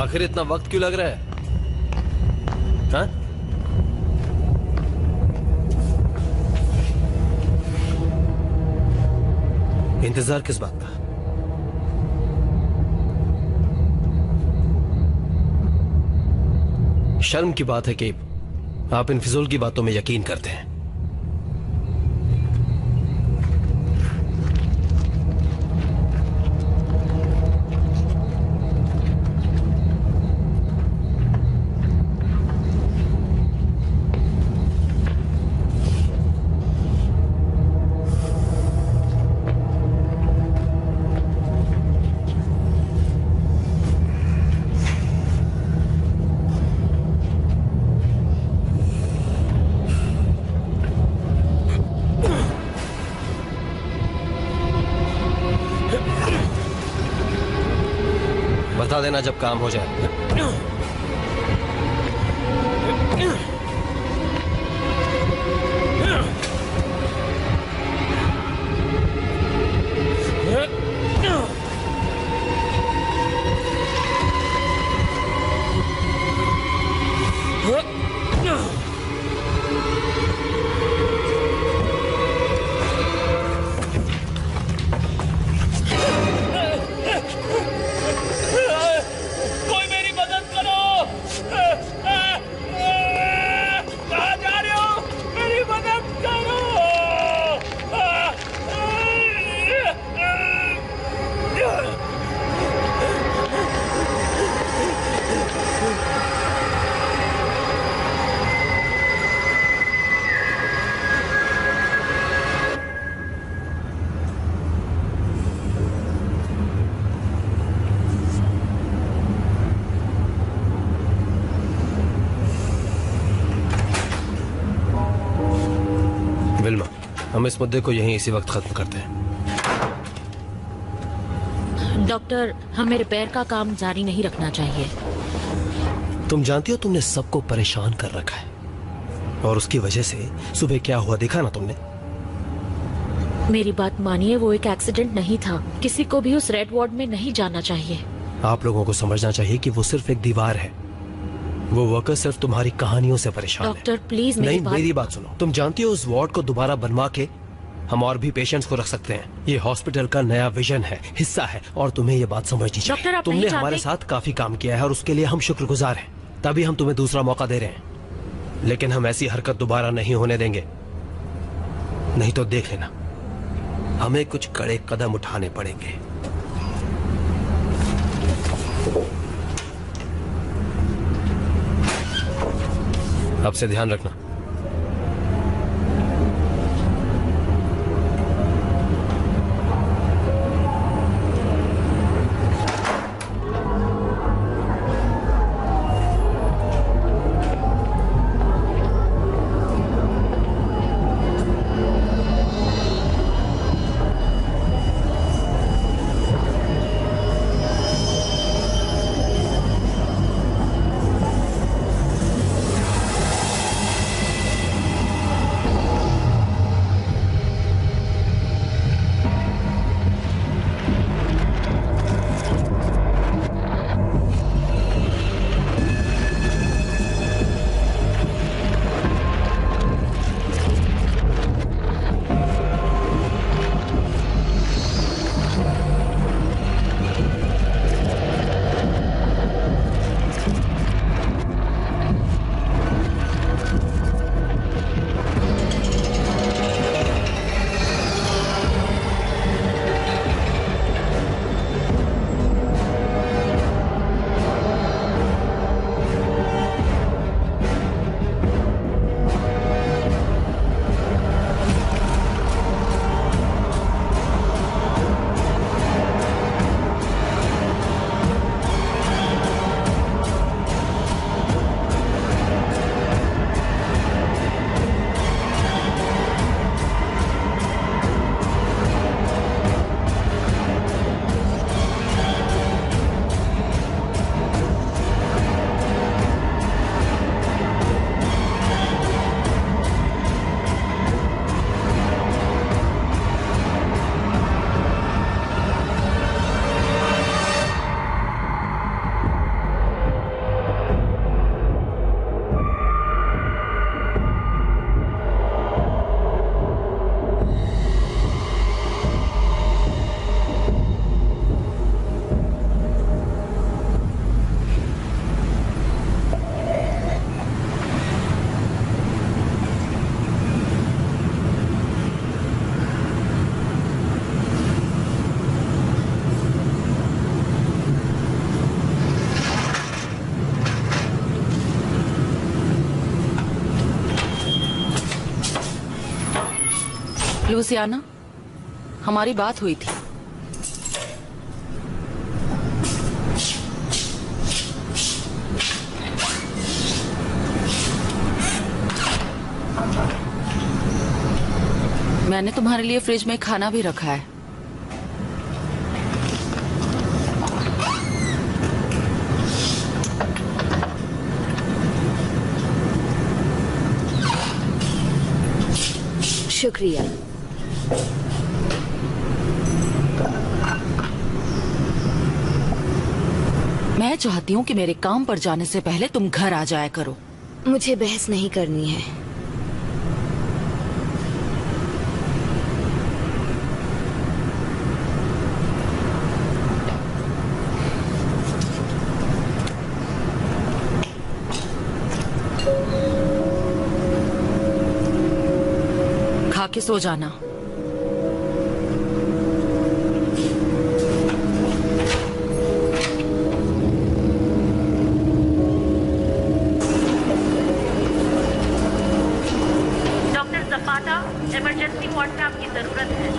आखिर इतना वक्त क्यों लग रहा है? हाँ? इंतजार किस बात का? शर्म की बात है कि आप इन फिजूल की बातों में यकीन करते हैं। बता देना जब काम हो जाए। विल्मा, हम इस मुद्दे को यहीं इसी वक्त खत्म करते हैं। डॉक्टर, हमें रिपेयर का काम जारी नहीं रखना चाहिए। तुम जानती हो तुमने सबको परेशान कर रखा है, और उसकी वजह से सुबह क्या हुआ देखा ना तुमने? मेरी बात मानिए, वो एक एक्सीडेंट नहीं था। किसी को भी उस रेड वार्ड में नहीं जाना चाहिए। आप लोगों को समझना चाहिए कि वो सिर्फ एक दीवार है। वो वर्कर सिर्फ तुम्हारी कहानियों से परेशान है। डॉक्टर प्लीज मेरी बात सुनो। तुम जानती हो उस वार्ड को दोबारा बनवा के हम और भी पेशेंट्स को रख सकते हैं। ये हॉस्पिटल का नया विजन है, हिस्सा है, और तुम्हें ये बात समझनी चाहिए। तुमने हमारे साथ काफी काम किया है और उसके लिए हम शुक्रगुजार हैं। तभी हम तुम्हें दूसरा मौका दे रहे हैं, लेकिन हम ऐसी हरकत दोबारा नहीं होने देंगे। नहीं तो देख लेना, हमें कुछ कड़े कदम उठाने पड़ेंगे। अब से ध्यान रखना। लुसियाना, हमारी बात हुई थी। मैंने तुम्हारे लिए फ्रिज में खाना भी रखा है। शुक्रिया। मैं चाहती हूँ कि मेरे काम पर जाने से पहले तुम घर आ जाया करो। मुझे बहस नहीं करनी है। खा के सो जाना। डॉक्टर जपाटा, इमरजेंसी वार्ड में आपकी जरूरत है।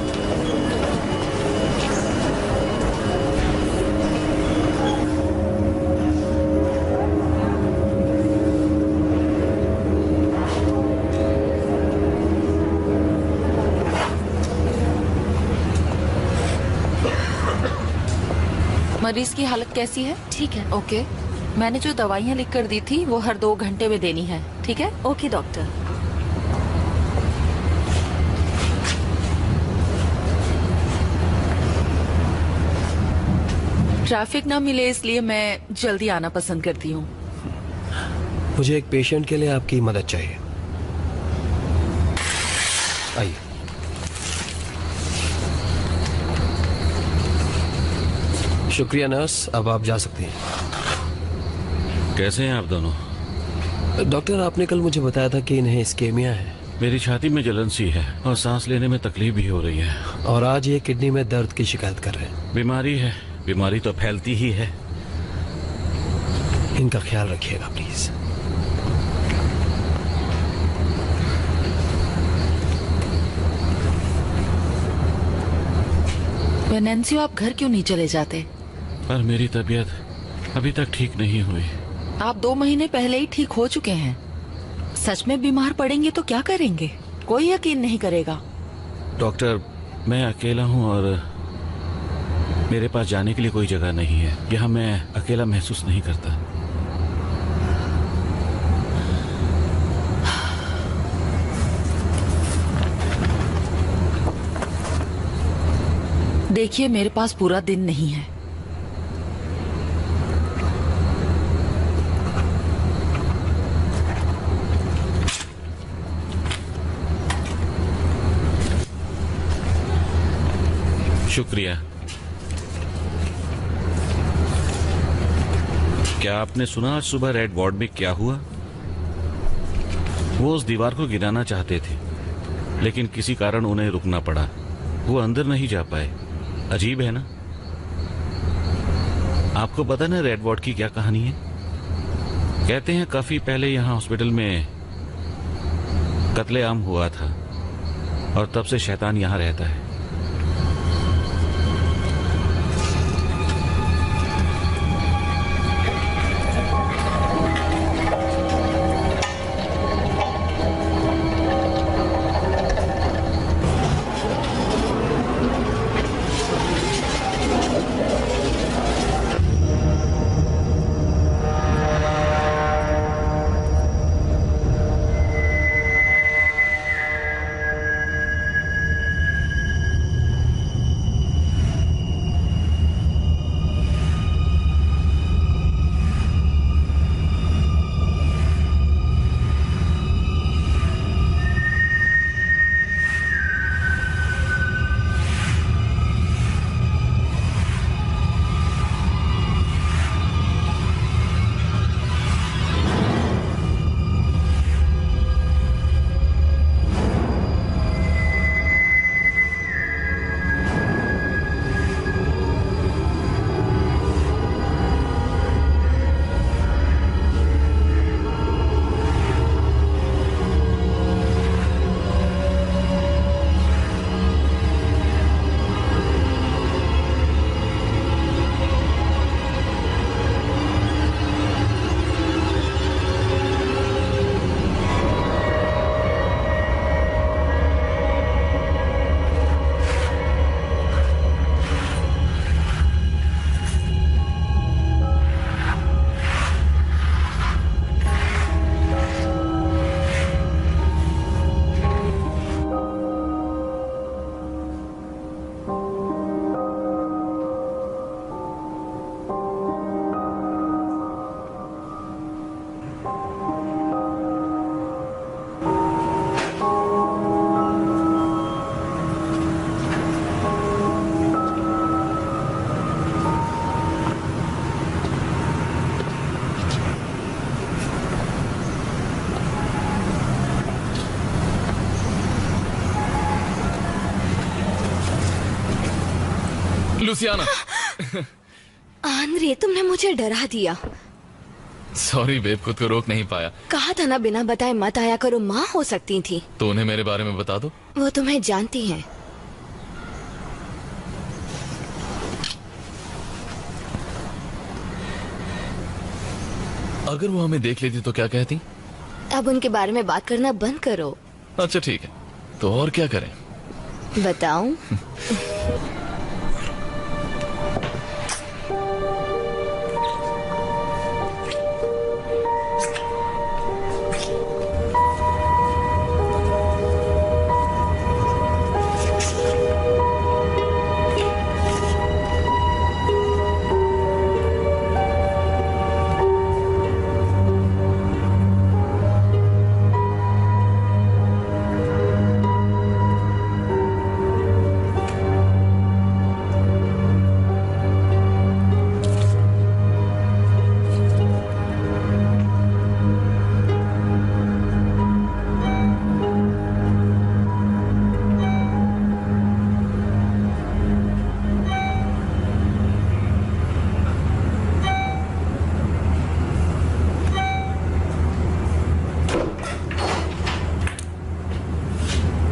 मरीज की हालत कैसी है? ठीक है। ओके। मैंने जो दवाइयाँ लिख कर दी थी वो हर 2 घंटे में देनी है, ठीक है? Okay doctor. ट्रैफिक ना मिले इसलिए मैं जल्दी आना पसंद करती हूँ। मुझे एक पेशेंट के लिए आपकी मदद चाहिए। आइए। शुक्रिया नर्स, अब आप जा सकती हैं। कैसे हैं आप दोनों? डॉक्टर, आपने कल मुझे बताया था कि इन्हें स्केमिया है। मेरी छाती में जलन सी है और सांस लेने में तकलीफ भी हो रही है। और आज ये किडनी में दर्द की शिकायत कर रहे हैं। बीमारी है, बीमारी तो फैलती ही है। इनका ख्याल रखिएगा प्लीज। वेनेंसियो, आप घर क्यों नहीं चले जाते? पर मेरी तबीयत अभी तक ठीक नहीं हुई। आप 2 महीने पहले ही ठीक हो चुके हैं। सच में बीमार पड़ेंगे तो क्या करेंगे? कोई यकीन नहीं करेगा। डॉक्टर, मैं अकेला हूँ और मेरे पास जाने के लिए कोई जगह नहीं है। यहाँ मैं अकेला महसूस नहीं करता। देखिए, मेरे पास पूरा दिन नहीं है। शुक्रिया। क्या आपने सुना आज सुबह रेड वार्ड में क्या हुआ? वो उस दीवार को गिराना चाहते थे, लेकिन किसी कारण उन्हें रुकना पड़ा। वो अंदर नहीं जा पाए। अजीब है ना? आपको पता ना रेड वार्ड की क्या कहानी है? कहते हैं काफी पहले यहाँ हॉस्पिटल में कत्लेआम हुआ था और तब से शैतान यहाँ रहता है। लुसियाना। आंद्रे, तुमने मुझे डरा दिया। सॉरी बेब, खुद को रोक नहीं पाया। कहा था ना बिना बताए मत आया करो, माँ हो सकती थी। तो उन्हें मेरे बारे में बता दो। वो तुम्हें जानती हैं। अगर वो हमें देख लेती तो क्या कहती? अब उनके बारे में बात करना बंद करो। अच्छा ठीक है, तो और क्या करें? बताऊं?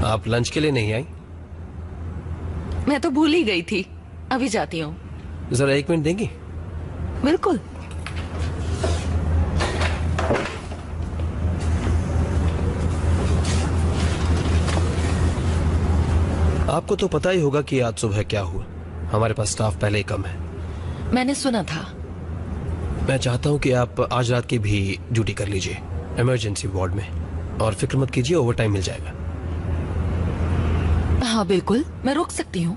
आप लंच के लिए नहीं आई? मैं तो भूल ही गई थी, अभी जाती हूँ। जरा 1 मिनट देंगी? बिल्कुल। आपको तो पता ही होगा कि आज सुबह क्या हुआ। हमारे पास स्टाफ पहले ही कम है। मैंने सुना था। मैं चाहता हूं कि आप आज रात की भी ड्यूटी कर लीजिए इमरजेंसी वार्ड में, और फिक्र मत कीजिए, ओवर टाइम मिल जाएगा। हाँ बिल्कुल, मैं रुक सकती हूँ।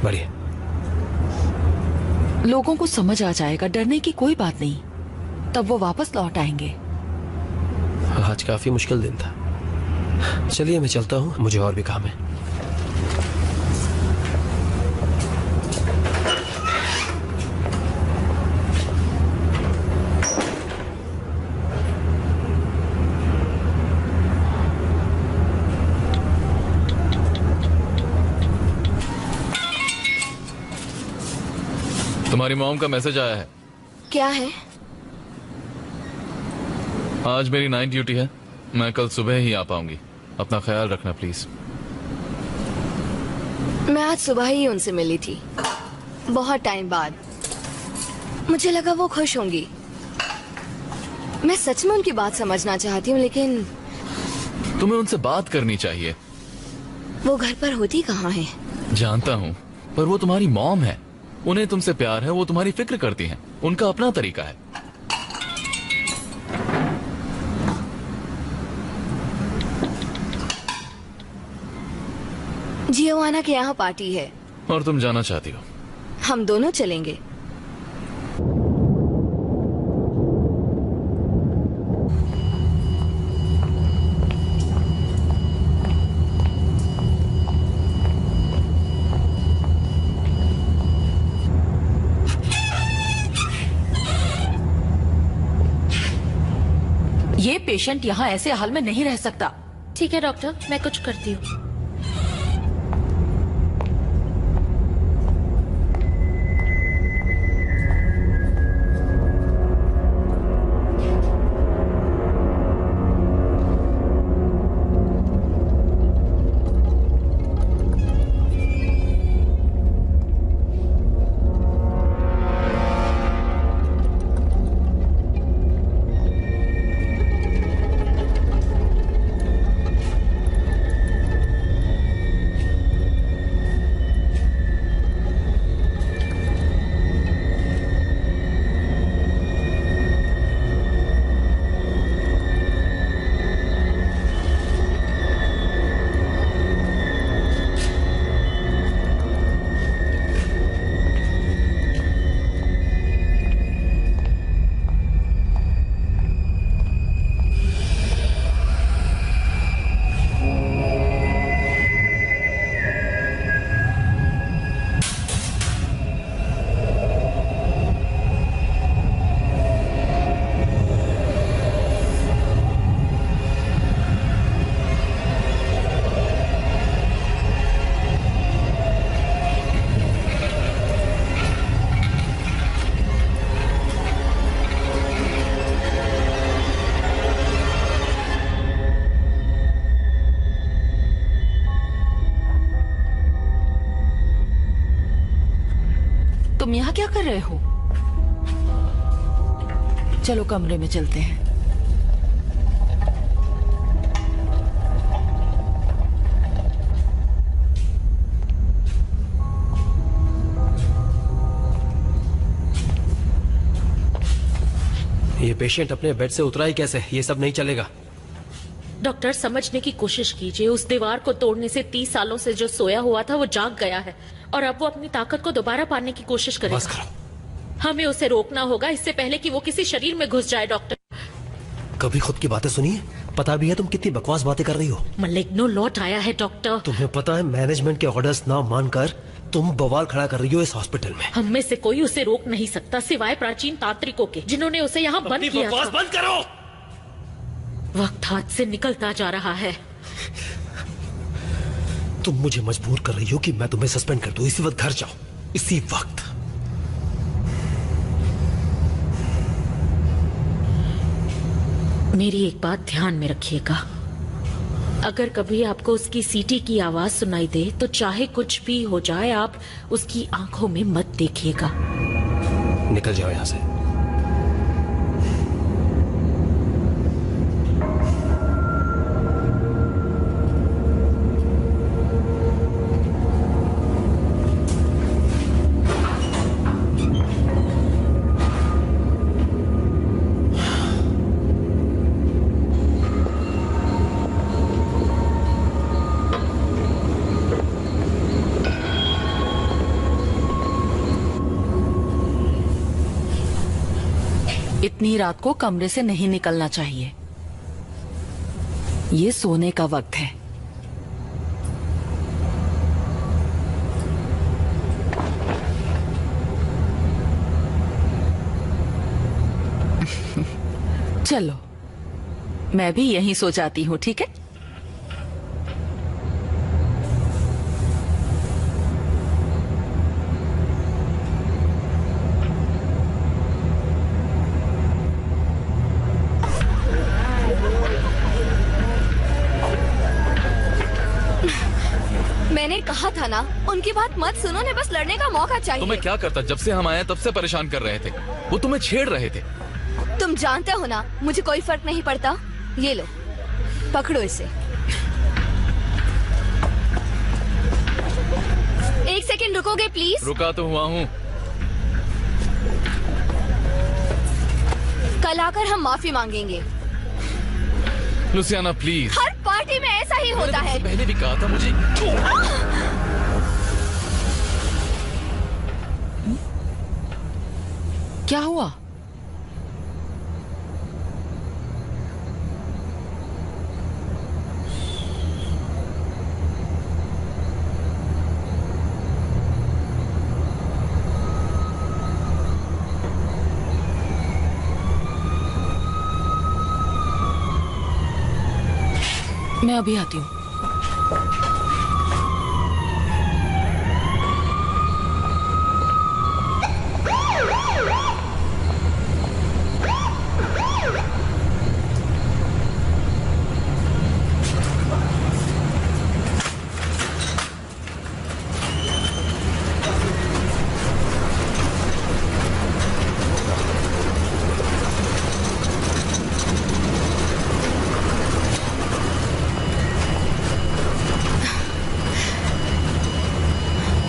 बढ़िया। लोगों को समझ आ जाएगा, डरने की कोई बात नहीं, तब वो वापस लौट आएंगे। आज काफी मुश्किल दिन था। चलिए मैं चलता हूँ, मुझे और भी काम है। तुम्हारी मॉम का मैसेज आया है। क्या है? आज मेरी नाइट ड्यूटी है, मैं कल सुबह ही आ पाऊंगी। अपना ख्याल रखना प्लीज। मैं आज सुबह ही उनसे मिली थी, बहुत टाइम बाद। मुझे लगा वो खुश होंगी। मैं सच में उनकी बात समझना चाहती हूँ, लेकिन तुम्हें उनसे बात करनी चाहिए। वो घर पर होती कहाँ है? जानता हूँ, पर वो तुम्हारी मॉम है। उन्हें तुमसे प्यार है, वो तुम्हारी फिक्र करती हैं। उनका अपना तरीका है। जियोवाना के यहाँ पार्टी है और तुम जाना चाहती हो? हम दोनों चलेंगे। ये पेशेंट यहाँ ऐसे हाल में नहीं रह सकता। ठीक है डॉक्टर, मैं कुछ करती हूँ। तुम यहाँ क्या कर रहे हो? चलो कमरे में चलते हैं। ये पेशेंट अपने बेड से उतरा ही कैसे? ये सब नहीं चलेगा। डॉक्टर, समझने की कोशिश कीजिए। उस दीवार को तोड़ने से 30 सालों से जो सोया हुआ था वो जाग गया है और अब वो अपनी ताकत को दोबारा पाने की कोशिश बस करेगा। करो। हमें उसे रोकना होगा इससे पहले कि वो किसी शरीर में घुस जाए। डॉक्टर, कभी खुद की बातें सुनी है? पता भी है तुम कितनी बकवास बातें कर रही हो। मलिग्नो लौट आया है डॉक्टर। तुम्हें पता है मैनेजमेंट के ऑर्डर्स ना मानकर तुम बवाल खड़ा कर रही हो इस हॉस्पिटल में। हम में से कोई उसे रोक नहीं सकता सिवाय प्राचीन तांत्रिकों के, जिन्होंने उसे यहाँ बंद किया था। बंद करो। वक्त हाथ से निकलता जा रहा है। तुम मुझे मजबूर कर रही हो कि मैं तुम्हें सस्पेंड कर दूं। इसी वक्त घर जाओ, इसी वक्त। मेरी एक बात ध्यान में रखिएगा, अगर कभी आपको उसकी सीटी की आवाज सुनाई दे तो चाहे कुछ भी हो जाए आप उसकी आंखों में मत देखिएगा। निकल जाओ यहां से। इतनी रात को कमरे से नहीं निकलना चाहिए। ये सोने का वक्त है। चलो मैं भी यहीं सो जाती हूँ, ठीक है? मैंने कहा था ना, उनकी बात मत सुनो, उन्हें बस लड़ने का मौका चाहिए। तो मैं क्या करता? जब से हम आए तब से परेशान कर रहे थे। वो तुम्हें छेड़ रहे थे। तुम जानते हो ना, मुझे कोई फर्क नहीं पड़ता। ये लो, पकड़ो इसे। एक सेकंड रुकोगे प्लीज? रुका तो हुआ हूँ। कल आकर हम माफी मांगेंगे। Louisiana please. हर पार्टी में ऐसा ही होता है। पहले भी कहा था मुझे। क्या हुआ? मैं अभी आती हूँ।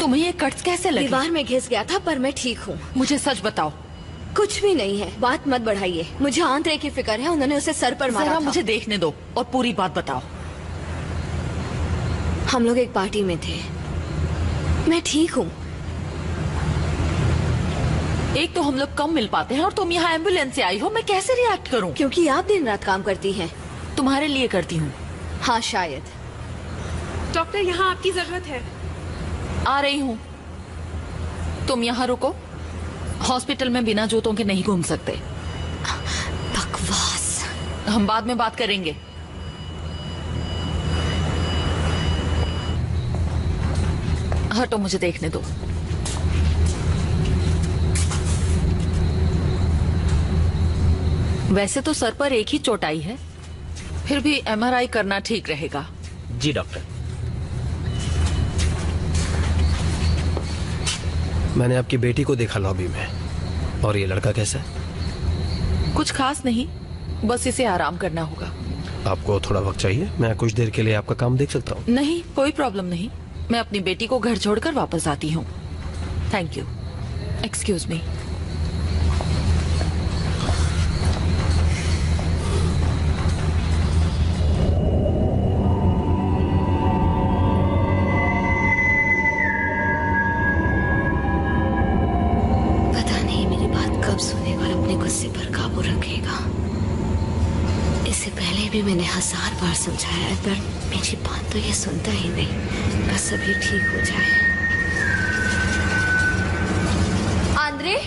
तुम्हें ये कट्स कैसे लगे? दीवार में घिस गया था, पर मैं ठीक हूँ। मुझे सच बताओ। कुछ भी नहीं है, बात मत बढ़ाइए। मुझे आंतरे की फिक्र है, उन्होंने उसे सर पर मारा जरा था। मुझे देखने दो और पूरी बात बताओ। हम लोग एक पार्टी में थे। मैं ठीक हूँ। एक तो हम लोग कम मिल पाते हैं और तुम यहाँ एम्बुलेंस से आई हो। मैं कैसे रिएक्ट करूँ? क्योंकि आप दिन रात काम करती हैं। तुम्हारे लिए करती हूँ। हाँ शायद। डॉक्टर, यहाँ आपकी जरूरत है। आ रही हूँ। तुम यहाँ रुको। हॉस्पिटल में बिना जूतों के नहीं घूम सकते। बकवास। हम बाद में बात करेंगे। हटो, मुझे देखने दो। वैसे तो सर पर एक ही चोट आई है, फिर भी एमआरआई करना ठीक रहेगा। जी डॉक्टर। मैंने आपकी बेटी को देखा लॉबी में। और ये लड़का कैसा है? कुछ खास नहीं, बस इसे आराम करना होगा। आपको थोड़ा वक्त चाहिए? मैं कुछ देर के लिए आपका काम देख सकता हूँ। नहीं, कोई प्रॉब्लम नहीं। मैं अपनी बेटी को घर छोड़कर वापस आती हूँ। Thank you. Excuse me. पता नहीं मेरी बात कब सुनेगा और अपने गुस्से पर काबू रखेगा। इससे पहले भी मैंने 1000 बार समझाया, पर मेरी बात तो ये सुनता ही नहीं। बस अभी ठीक हो जाए। आंद्रे,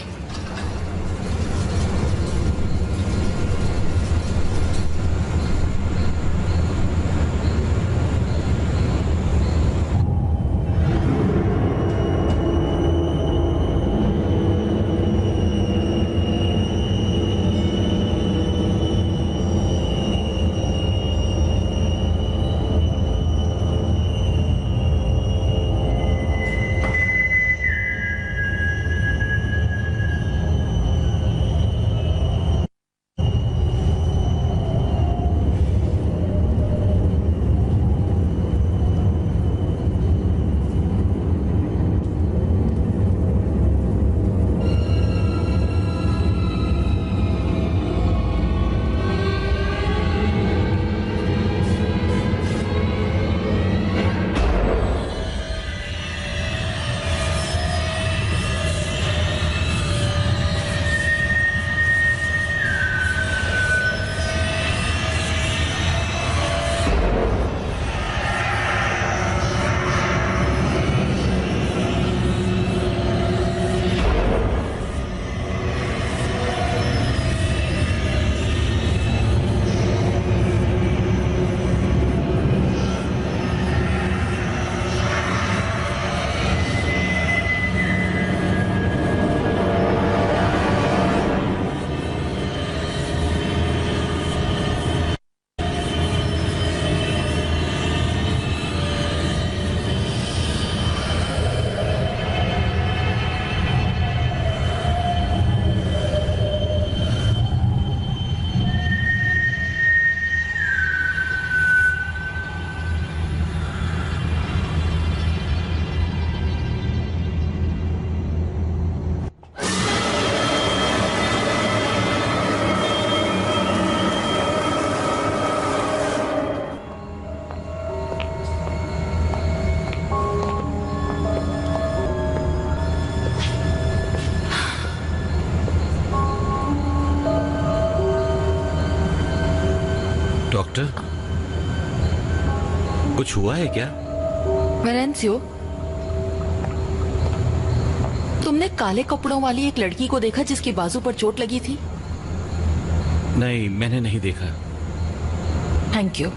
डॉक्टर, कुछ हुआ है क्या? वेरेंसियो, तुमने काले कपड़ों वाली एक लड़की को देखा जिसकी बाजू पर चोट लगी थी? नहीं, मैंने नहीं देखा। Thank you.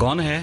कौन है?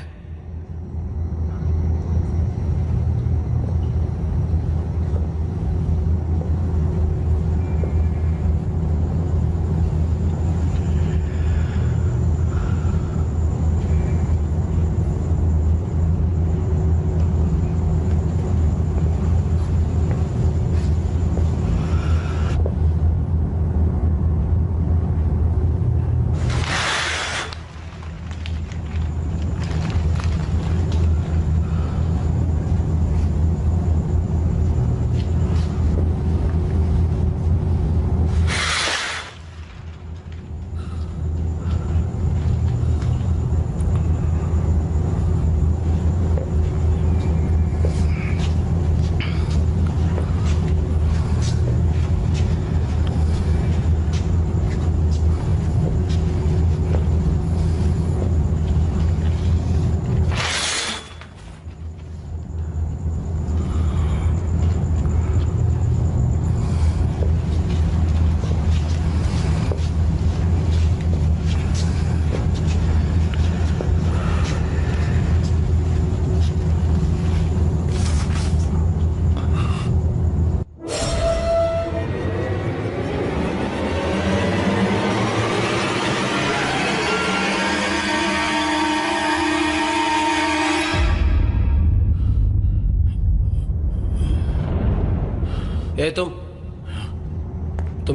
ए तुम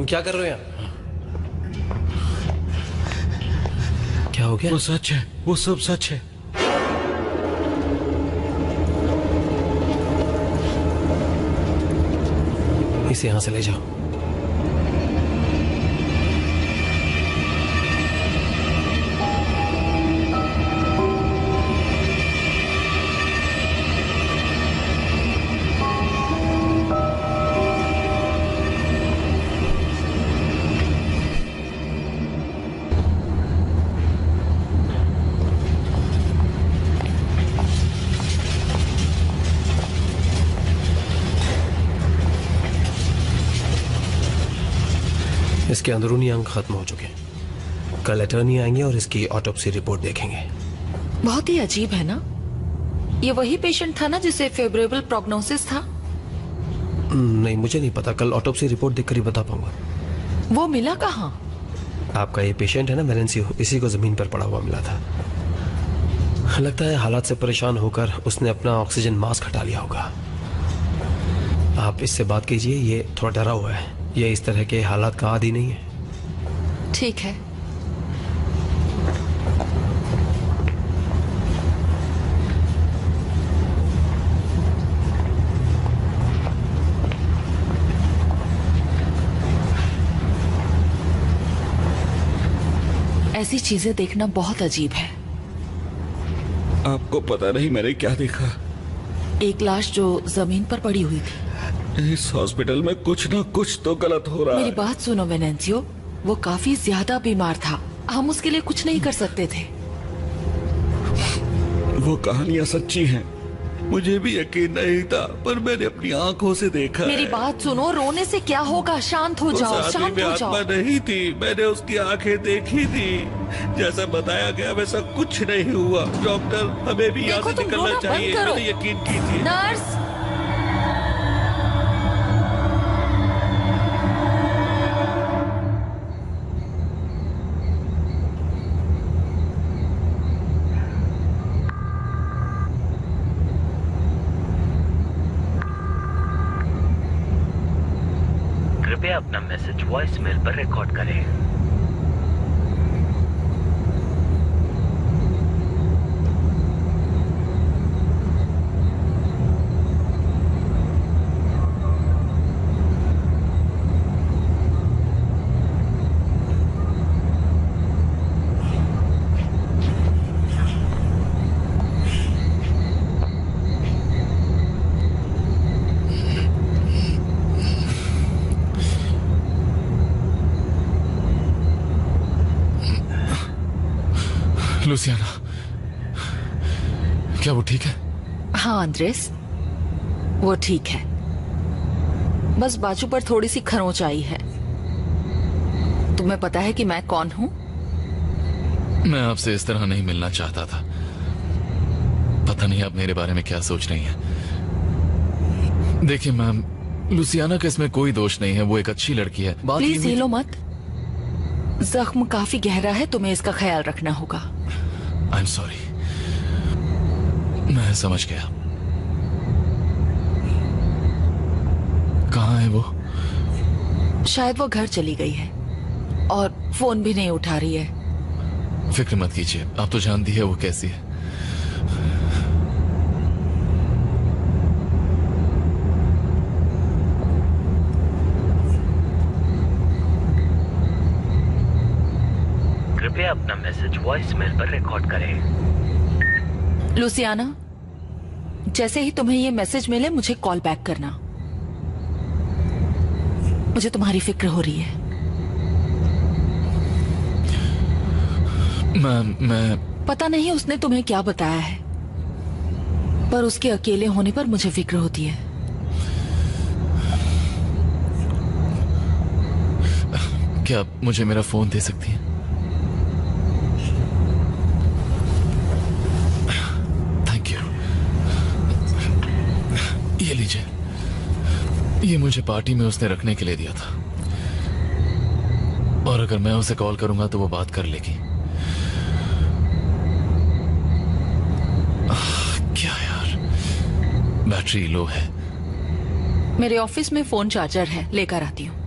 क्या कर रहे हो यहाँ? क्या हो गया? वो सच है, वो सब सच है। इसे यहां से ले जाओ। इसके अंदरूनी अंग खत्म हो चुके हैं। कल अटर्नी आएंगे और इसकी ऑटोप्सी रिपोर्ट देखेंगे। बहुत ही अजीब है ना? ये वही पेशेंट था ना जिसे फेवरेबल प्रोग्नोसिस था? नहीं, मुझे नहीं पता। कल ऑटोप्सी रिपोर्ट देखकर ही बता पाऊंगा। वो मिला कहाँ? आपका ये पेशेंट है ना वेलेंसियो, इसी को जमीन पर पड़ा हुआ मिला था। लगता है हालात से परेशान होकर उसने अपना ऑक्सीजन मास्क हटा लिया होगा। आप इससे बात कीजिए, ये थोड़ा डरा हुआ है। ये इस तरह के हालात का आदी नहीं है। ठीक है। ऐसी चीजें देखना बहुत अजीब है। आपको पता नहीं मैंने क्या देखा? एक लाश जो जमीन पर पड़ी हुई थी। इस हॉस्पिटल में कुछ ना कुछ तो गलत हो रहा है। मेरी बात सुनो वेनेंसियो, वो काफी ज्यादा बीमार था। हम उसके लिए कुछ नहीं कर सकते थे। वो कहानियां सच्ची हैं। मुझे भी यकीन नहीं था, पर मैंने अपनी आंखों से देखा। मेरी बात सुनो, रोने से क्या होगा? शांत हो जाओ, शांत हो जाओ। आत्मा नहीं थी, मैंने उसकी आंखें देखी थी। जैसा बताया गया वैसा कुछ नहीं हुआ। डॉक्टर, हमें भी यहाँ से निकलना चाहिए। मैंने यकीन कीजिए। नर्स, कृपया अपना मैसेज वॉइस मेल पर रिकॉर्ड करें। लुसियाना, क्या वो ठीक है? हाँ अंद्रेस, वो ठीक है। बस बाजू पर थोड़ी सी खरोंच आई है। तुम्हें पता है कि मैं कौन हूँ? मैं आपसे इस तरह नहीं मिलना चाहता था। पता नहीं आप मेरे बारे में क्या सोच रही हैं। देखिए मैम, लुसियाना का इसमें कोई दोष नहीं है, वो एक अच्छी लड़की है। प्लीज हिलो मत, जख्म काफी गहरा है, तुम्हें इसका ख्याल रखना होगा। आई एम सॉरी, मैं समझ गया। कहाँ है वो? शायद वो घर चली गई है और फोन भी नहीं उठा रही है। फिक्र मत कीजिए, आप तो जानती है वो कैसी है। कृपया अपना मैसेज वॉइसमेल पर रिकॉर्ड करें। लुसियाना, जैसे ही तुम्हें ये मैसेज मिले मुझे कॉल बैक करना। मुझे तुम्हारी फिक्र हो रही है। मैं पता नहीं उसने तुम्हें क्या बताया है, पर उसके अकेले होने पर मुझे फिक्र होती है। क्या आप मुझे मेरा फोन दे सकती हैं? Thank you. ये लीजिए, ये मुझे पार्टी में उसने रखने के लिए दिया था, और अगर मैं उसे कॉल करूंगा तो वो बात कर लेगी। क्या यार, बैटरी लो है। मेरे ऑफिस में फोन चार्जर है, लेकर आती हूँ।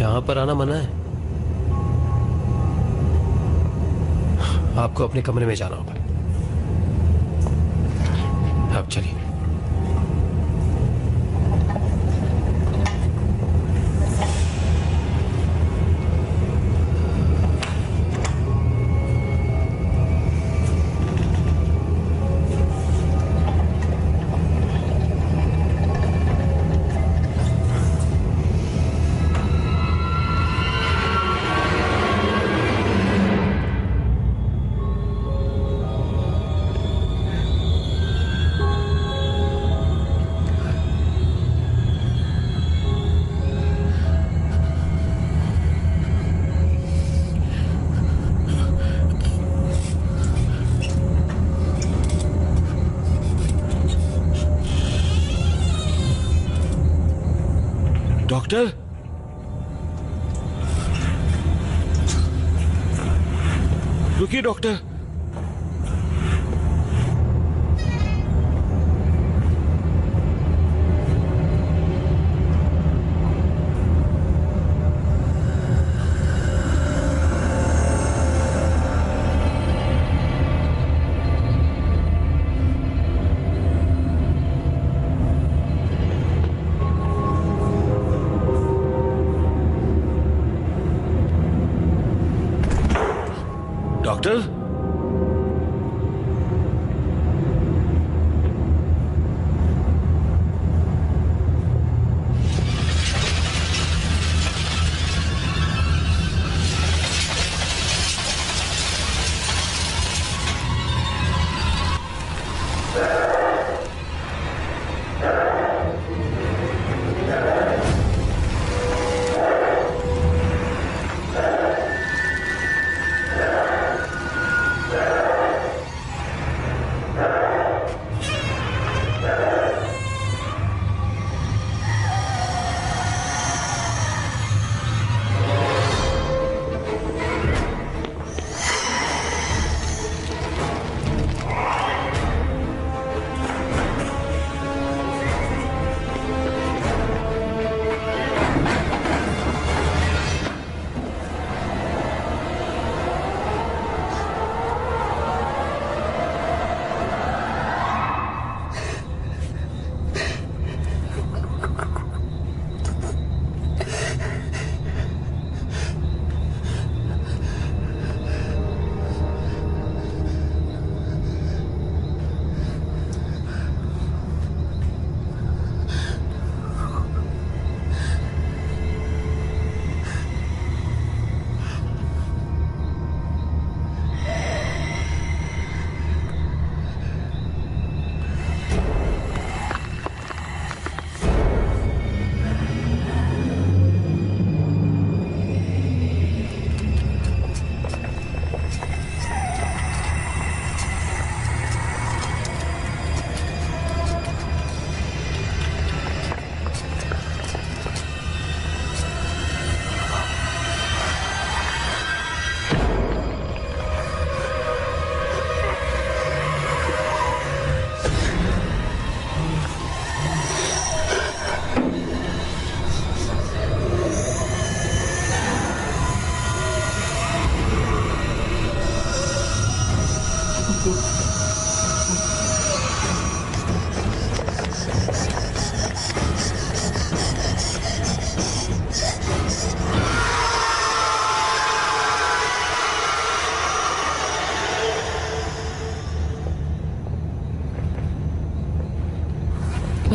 यहाँ पर आना मना है। आपको अपने कमरे में जाना होगा। अब चलिए। डॉक्टर, रुकिए डॉक्टर। डॉक्टर,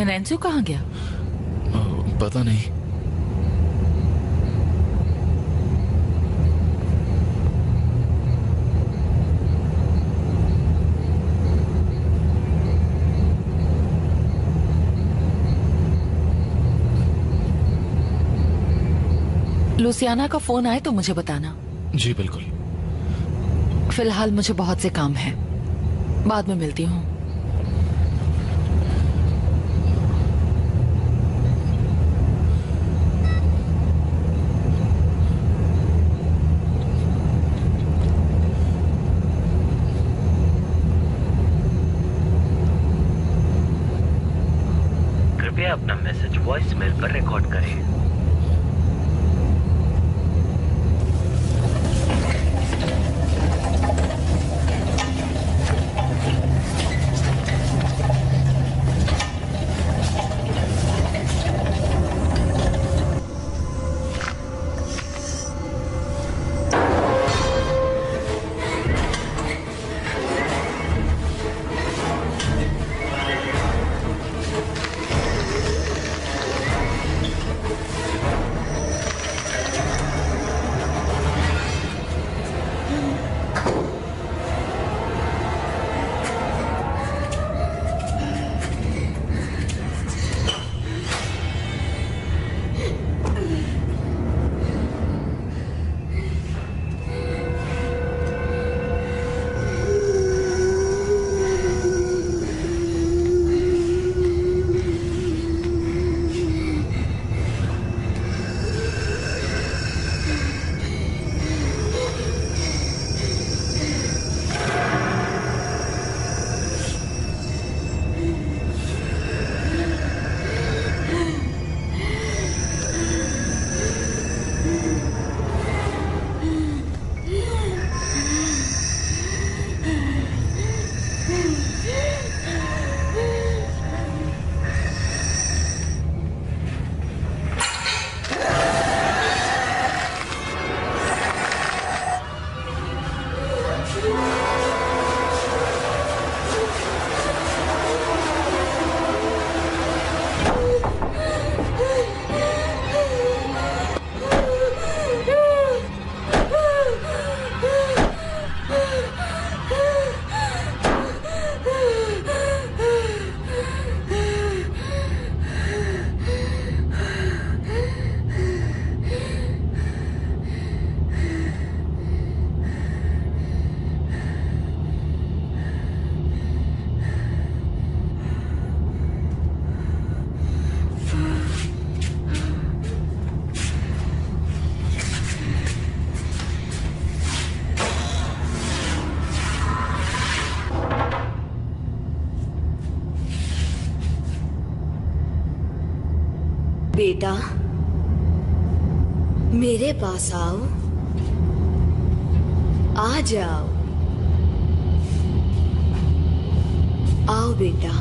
नैन्सी कहाँ गया? पता नहीं। लुसियाना का फोन आए तो मुझे बताना। जी बिल्कुल। फिलहाल मुझे बहुत से काम हैं, बाद में मिलती हूँ। कृपया अपना मैसेज वॉइस मेल पर रिकॉर्ड करें। बेटा मेरे पास आओ, आ जाओ, आओ बेटा।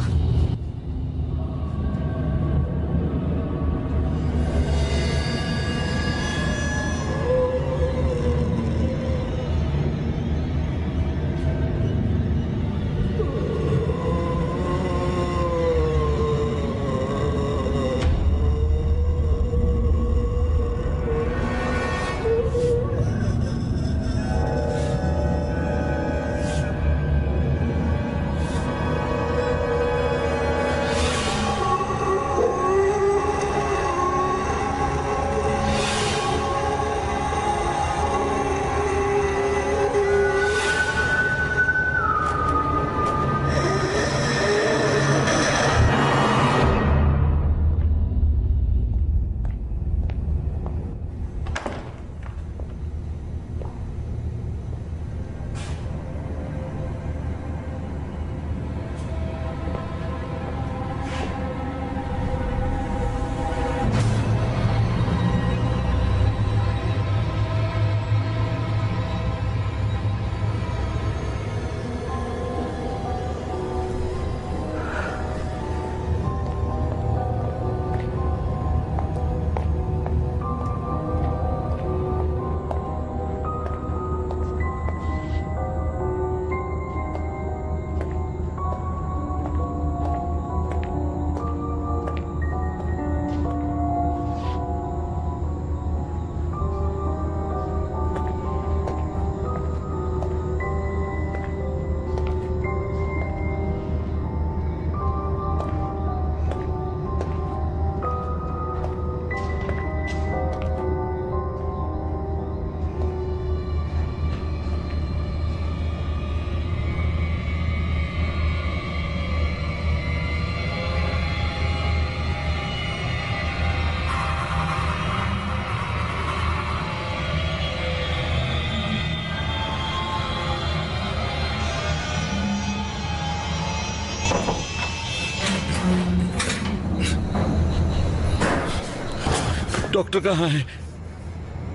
डॉक्टर कहाँ है?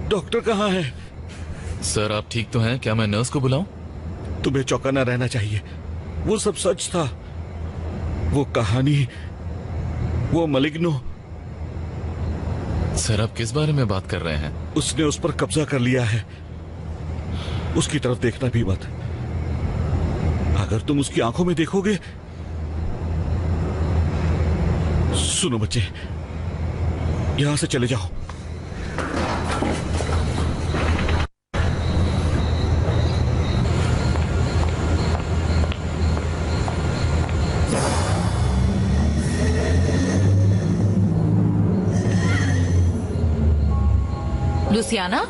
डॉक्टर कहाँ है? सर आप ठीक तो हैं? क्या मैं नर्स को बुलाऊं? तुम्हें चौकन्ना रहना चाहिए। वो सब सच था। वो कहानी, वो मलिग्नो। सर आप किस बारे में बात कर रहे हैं? उसने उस पर कब्जा कर लिया है। उसकी तरफ देखना भी मत। अगर तुम उसकी आंखों में देखोगे। सुनो बच्चे, यहां से चले जाओ। लुसियाना,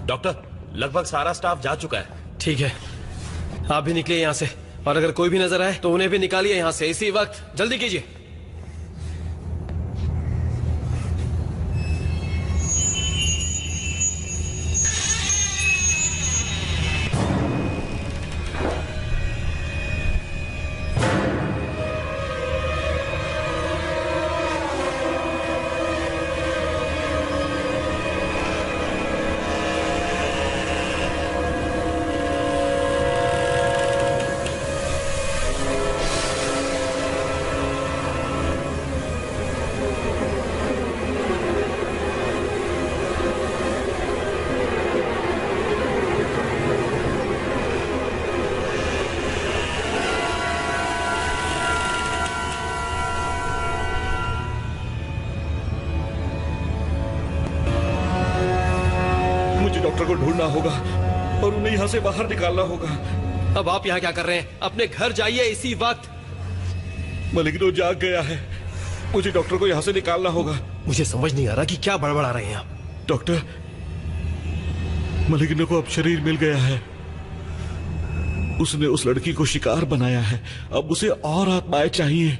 डॉक्टर, लगभग सारा स्टाफ जा चुका है। ठीक है, आप भी निकलिए यहाँ से, और अगर कोई भी नजर आए तो उन्हें भी निकालिए यहाँ से इसी वक्त। जल्दी कीजिए। डॉक्टर को ढूंढना होगा और उन्हें यहाँ से बाहर निकालना होगा। अब आप यहाँ क्या कर रहे हैं? अपने घर जाइए इसी वक्त। मलिग्नो जाग गया है, मुझे डॉक्टर को यहाँ से निकालना होगा। मुझे समझ नहीं आ रहा कि क्या बड़बड़ा रहे हैं आप। डॉक्टर, मलिग्नो को अब शरीर मिल गया है। उसने उस लड़की को शिकार बनाया है, अब उसे और आत्माएं चाहिए।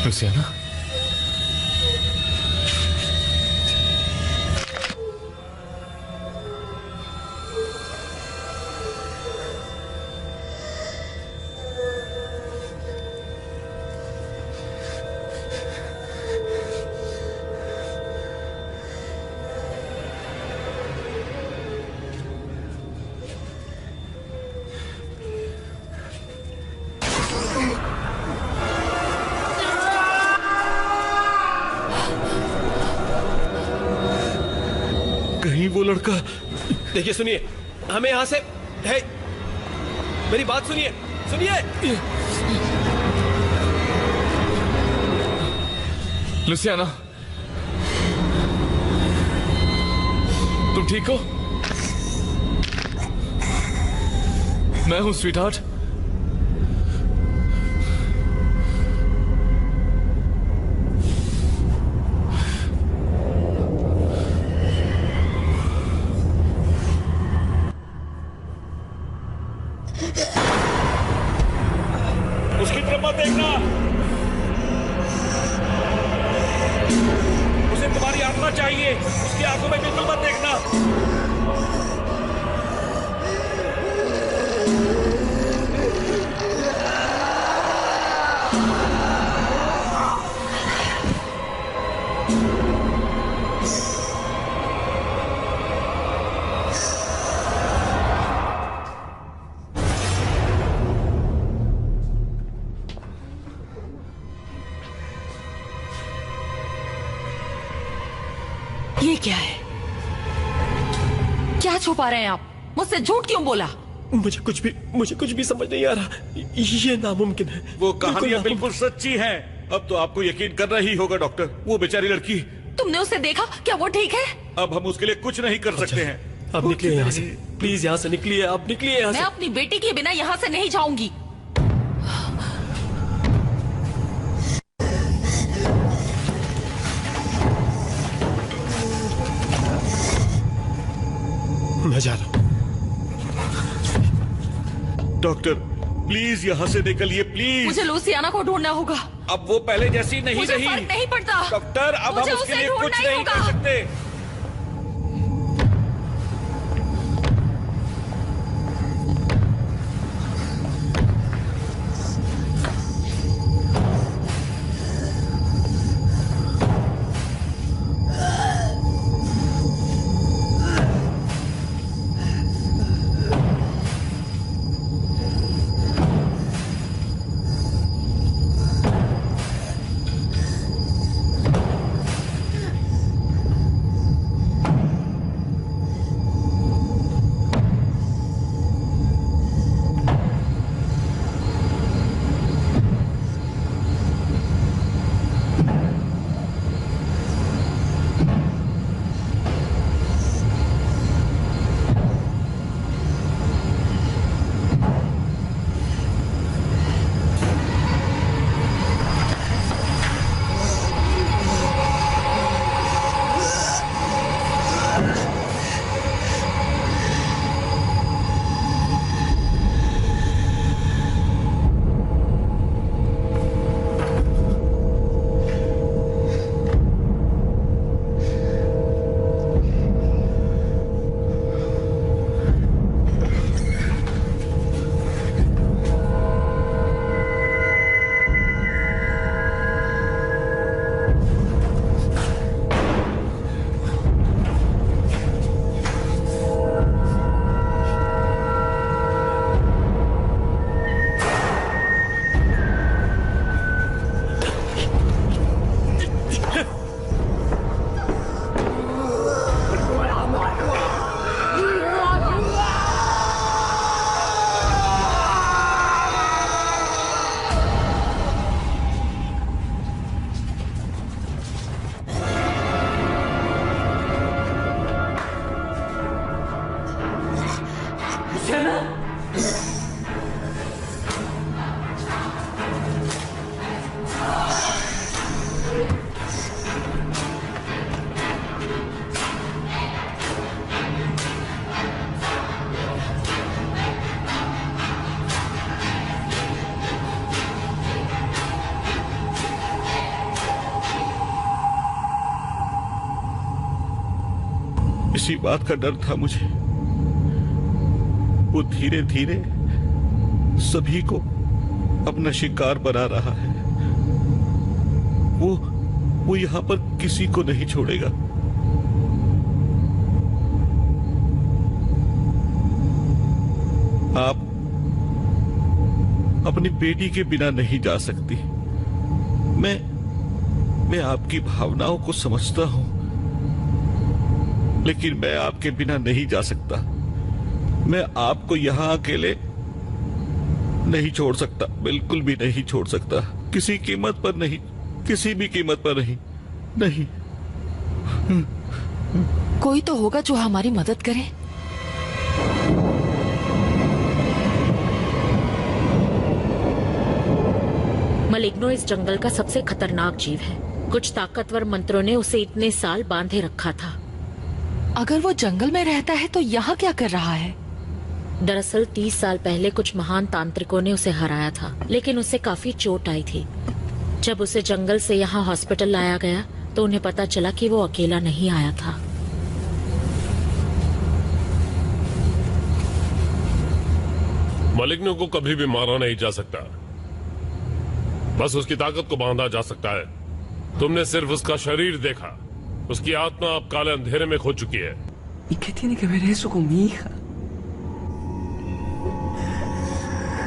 लुसियाना, कहीं वो लड़का। देखिए सुनिए, हमें यहाँ से है, मेरी बात सुनिए, सुनिए। लुसियाना, तुम ठीक हो? मैं हूं स्वीटहार्ट। उसकी तरफ मत देखना, उसे तुम्हारी आत्मा चाहिए, उसकी आंखों में बिल्कुल मत देखना। ये क्या है? क्या छुपा रहे हैं आप? मुझसे झूठ क्यों बोला? मुझे कुछ भी समझ नहीं आ रहा। ये नामुमकिन है। वो कहानियां बिल्कुल सच्ची हैं। अब तो आपको यकीन करना ही होगा डॉक्टर। वो बेचारी लड़की, तुमने उसे देखा? क्या वो ठीक है? अब हम उसके लिए कुछ नहीं कर सकते हैं। अब निकलिए यहाँ से, प्लीज यहाँ से निकलिए, आप निकलिए यहाँ मैं से। अपनी बेटी के बिना यहाँ से नहीं जाऊंगी। मैं जा रहा हूँ। डॉक्टर प्लीज यहाँ से निकलिए, प्लीज। मुझे लुसियाना को ढूंढना होगा। अब वो पहले जैसी नहीं मुझे रही। फर्क नहीं पड़ता। डॉक्टर, अब मुझे हम उसके उसे लिए ढूंढना कुछ ही नहीं होगा। कर सकते। इसी बात का डर था मुझे। वो धीरे धीरे सभी को अपना शिकार बना रहा है। वो यहां पर किसी को नहीं छोड़ेगा। आप अपनी बेटी के बिना नहीं जा सकती। मैं आपकी भावनाओं को समझता हूं, लेकिन मैं आपके बिना नहीं जा सकता। मैं आपको यहां अकेले नहीं छोड़ सकता, बिल्कुल भी नहीं छोड़ सकता। किसी कीमत पर नहीं, किसी भी कीमत पर नहीं। नहीं। कोई तो होगा जो हमारी मदद करे। मलिग्नो इस जंगल का सबसे खतरनाक जीव है। कुछ ताकतवर मंत्रों ने उसे इतने साल बांधे रखा था। अगर वो जंगल में रहता है तो यहाँ क्या कर रहा है? दरअसल 30 साल पहले कुछ महान तांत्रिकों ने उसे हराया था, लेकिन उसे काफी चोट आई थी। जब उसे जंगल से यहाँ हॉस्पिटल लाया गया तो उन्हें पता चला कि वो अकेला नहीं आया था। मलिग्नो को कभी भी मारा नहीं जा सकता, बस उसकी ताकत को बांधा जा सकता है। तुमने सिर्फ उसका शरीर देखा, उसकी आत्मा अब काले अंधेरे में खो चुकी है। ¿Y qué tiene que ver eso con mi hija?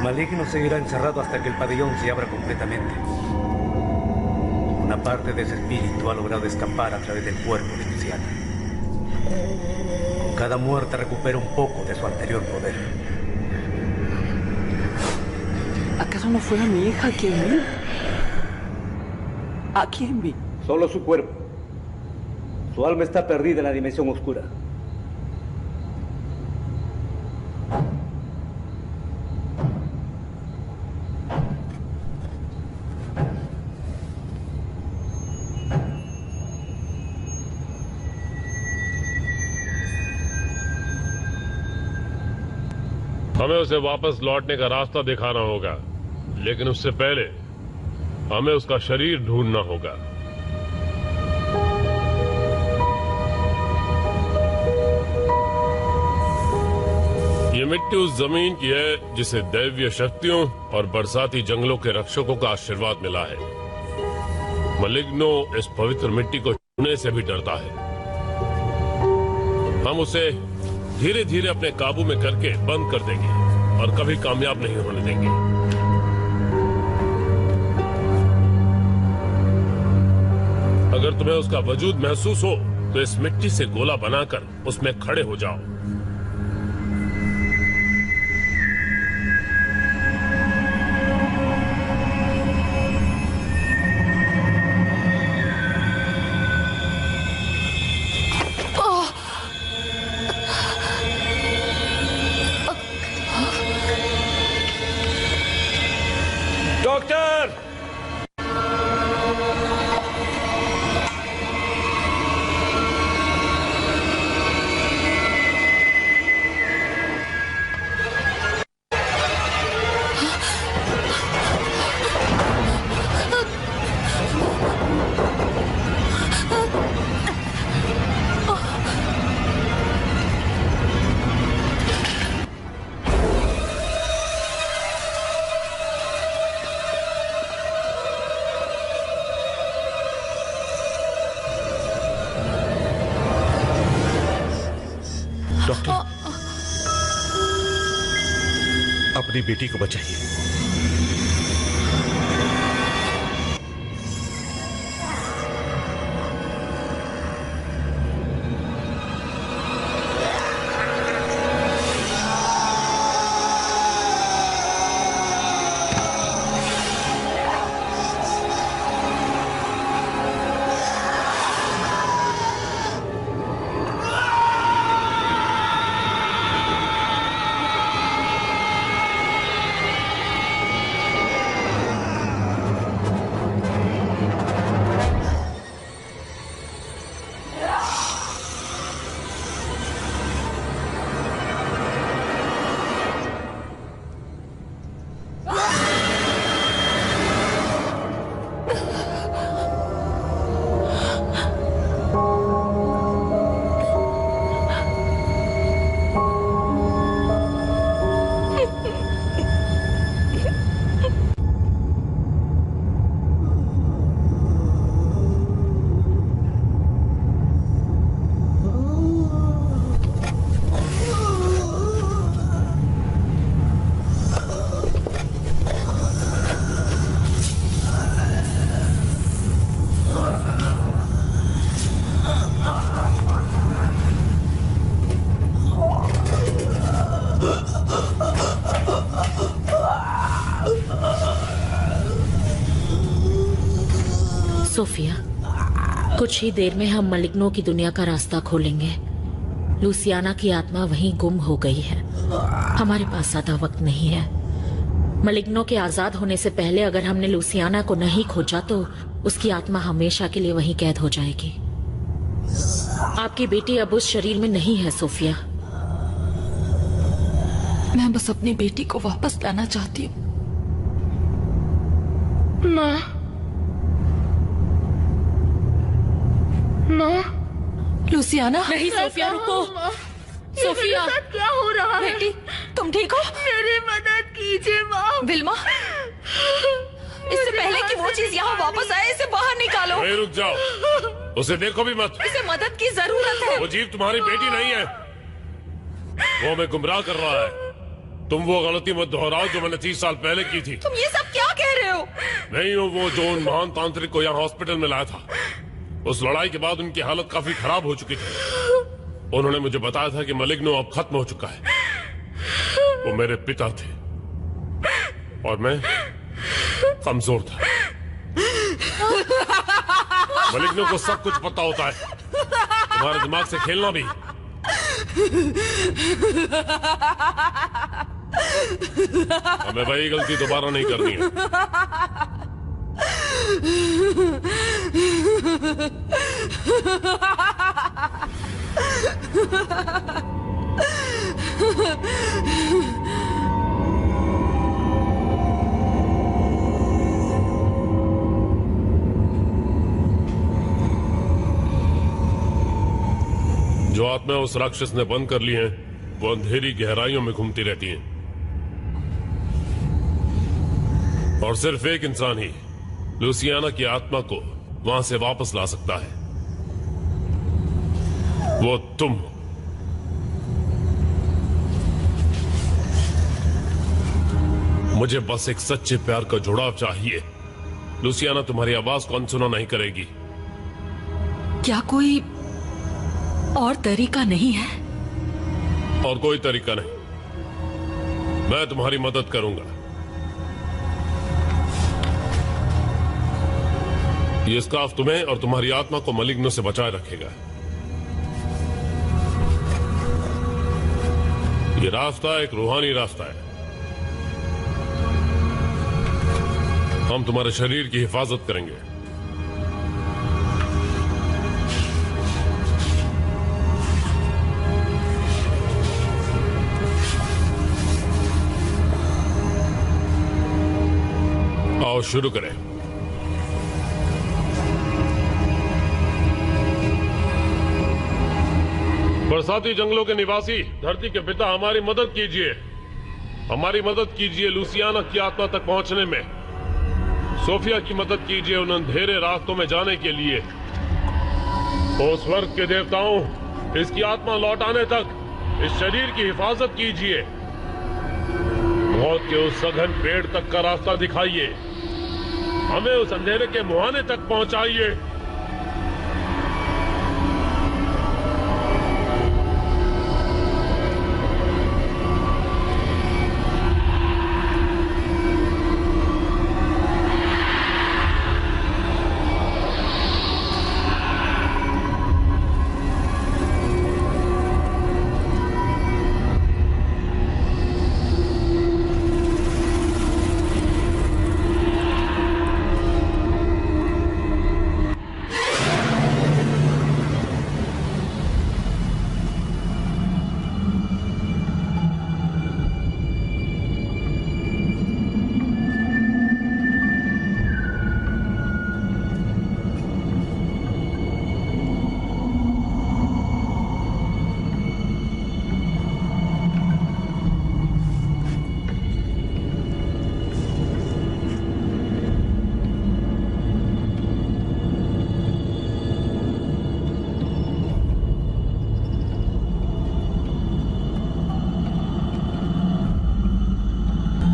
Maligno seguirá encerrado hasta que el pabellón se abra completamente. Una parte de ese espíritu ha logrado escapar a través del cuerpo de Luciana. Con cada muerte recupera un poco de su anterior poder. ¿Acaso no fue a mi hija quien vi? ¿A quién vi? Solo su cuerpo. Su alma está perdida en la dimensión oscura. हमें उसे वापस लौटने का रास्ता दिखाना होगा, लेकिन उससे पहले हमें उसका शरीर ढूंढना होगा। ये मिट्टी उस जमीन की है जिसे दैवीय शक्तियों और बरसाती जंगलों के रक्षकों का आशीर्वाद मिला है। मलिग्नो इस पवित्र मिट्टी को छूने से भी डरता है। हम उसे धीरे धीरे अपने काबू में करके बंद कर देंगे और कभी कामयाब नहीं होने देंगे। अगर तुम्हें उसका वजूद महसूस हो तो इस मिट्टी से गोला बनाकर उसमें खड़े हो जाओ। डॉक्टर! अपनी बेटी को बचाइए। सोफिया, कुछ ही देर में हम मलिग्नो की दुनिया का रास्ता खोलेंगे। लूसियाना की आत्मा वहीं गुम हो गई है। हमारे पास ज्यादा वक्त नहीं है। मलिग्नो के आजाद होने से पहले अगर हमने लूसियाना को नहीं खोजा तो उसकी आत्मा हमेशा के लिए वहीं कैद हो जाएगी। आपकी बेटी अब उस शरीर में नहीं है सोफिया। मैं बस अपनी बेटी को वापस लाना चाहती हूँ। माँ, माँ, लूसियाना। नहीं सोफिया, रुको। सोफिया, क्या हो रहा है? बेटी, तुम ठीक हो? मेरी मदद कीजिए माँ। विल्मा, इससे पहले कि वो चीज यहाँ वापस आए, इसे बाहर निकालो। रुक जाओ, उसे देखो भी मत। इसे मदद की जरूरत है। वो जीव तुम्हारी बेटी नहीं है, वो हमें गुमराह कर रहा है। तुम वो गलती मत दोहराओ जो मैंने 30 साल पहले की थी। तुम ये सब क्या कह रहे हो? नहीं हूँ वो जो उन महान तांत्रिक को यहाँ हॉस्पिटल में लाया था। उस लड़ाई के बाद उनकी हालत काफी खराब हो चुकी थी। उन्होंने मुझे बताया था कि मलिग्नो अब खत्म हो चुका है। वो मेरे पिता थे और मैं कमजोर था। मलिग्नो को सब कुछ पता होता है, तुम्हारे दिमाग से खेलना भी। हमें वही गलती दोबारा नहीं करनी है। जो आत्माएं उस राक्षस ने बंद कर ली हैं, वो अंधेरी गहराइयों में घूमती रहती हैं। और सिर्फ एक इंसान ही लूसियाना की आत्मा को वहां से वापस ला सकता है। वो तुम। मुझे बस एक सच्चे प्यार का जुड़ाव चाहिए। लूसियाना तुम्हारी आवाज को अनसुना नहीं करेगी। क्या कोई और तरीका नहीं है? और कोई तरीका नहीं। मैं तुम्हारी मदद करूंगा। ये स्कार्फ तुम्हें और तुम्हारी आत्मा को मलिग्नो से बचाए रखेगा। ये रास्ता एक रूहानी रास्ता है। हम तुम्हारे शरीर की हिफाजत करेंगे। आओ शुरू करें। बरसाती जंगलों के निवासी, धरती के पिता, हमारी मदद कीजिए। हमारी मदद कीजिए लूसियाना की आत्मा तक पहुंचने में। सोफिया की मदद कीजिए उन अंधेरे रास्तों में जाने के लिए। ओ स्वर्ग के देवताओं, इसकी आत्मा लौट आने तक इस शरीर की हिफाजत कीजिए। मौत के उस सघन पेड़ तक का रास्ता दिखाइए। हमें उस अंधेरे के मुहाने तक पहुंचाइए।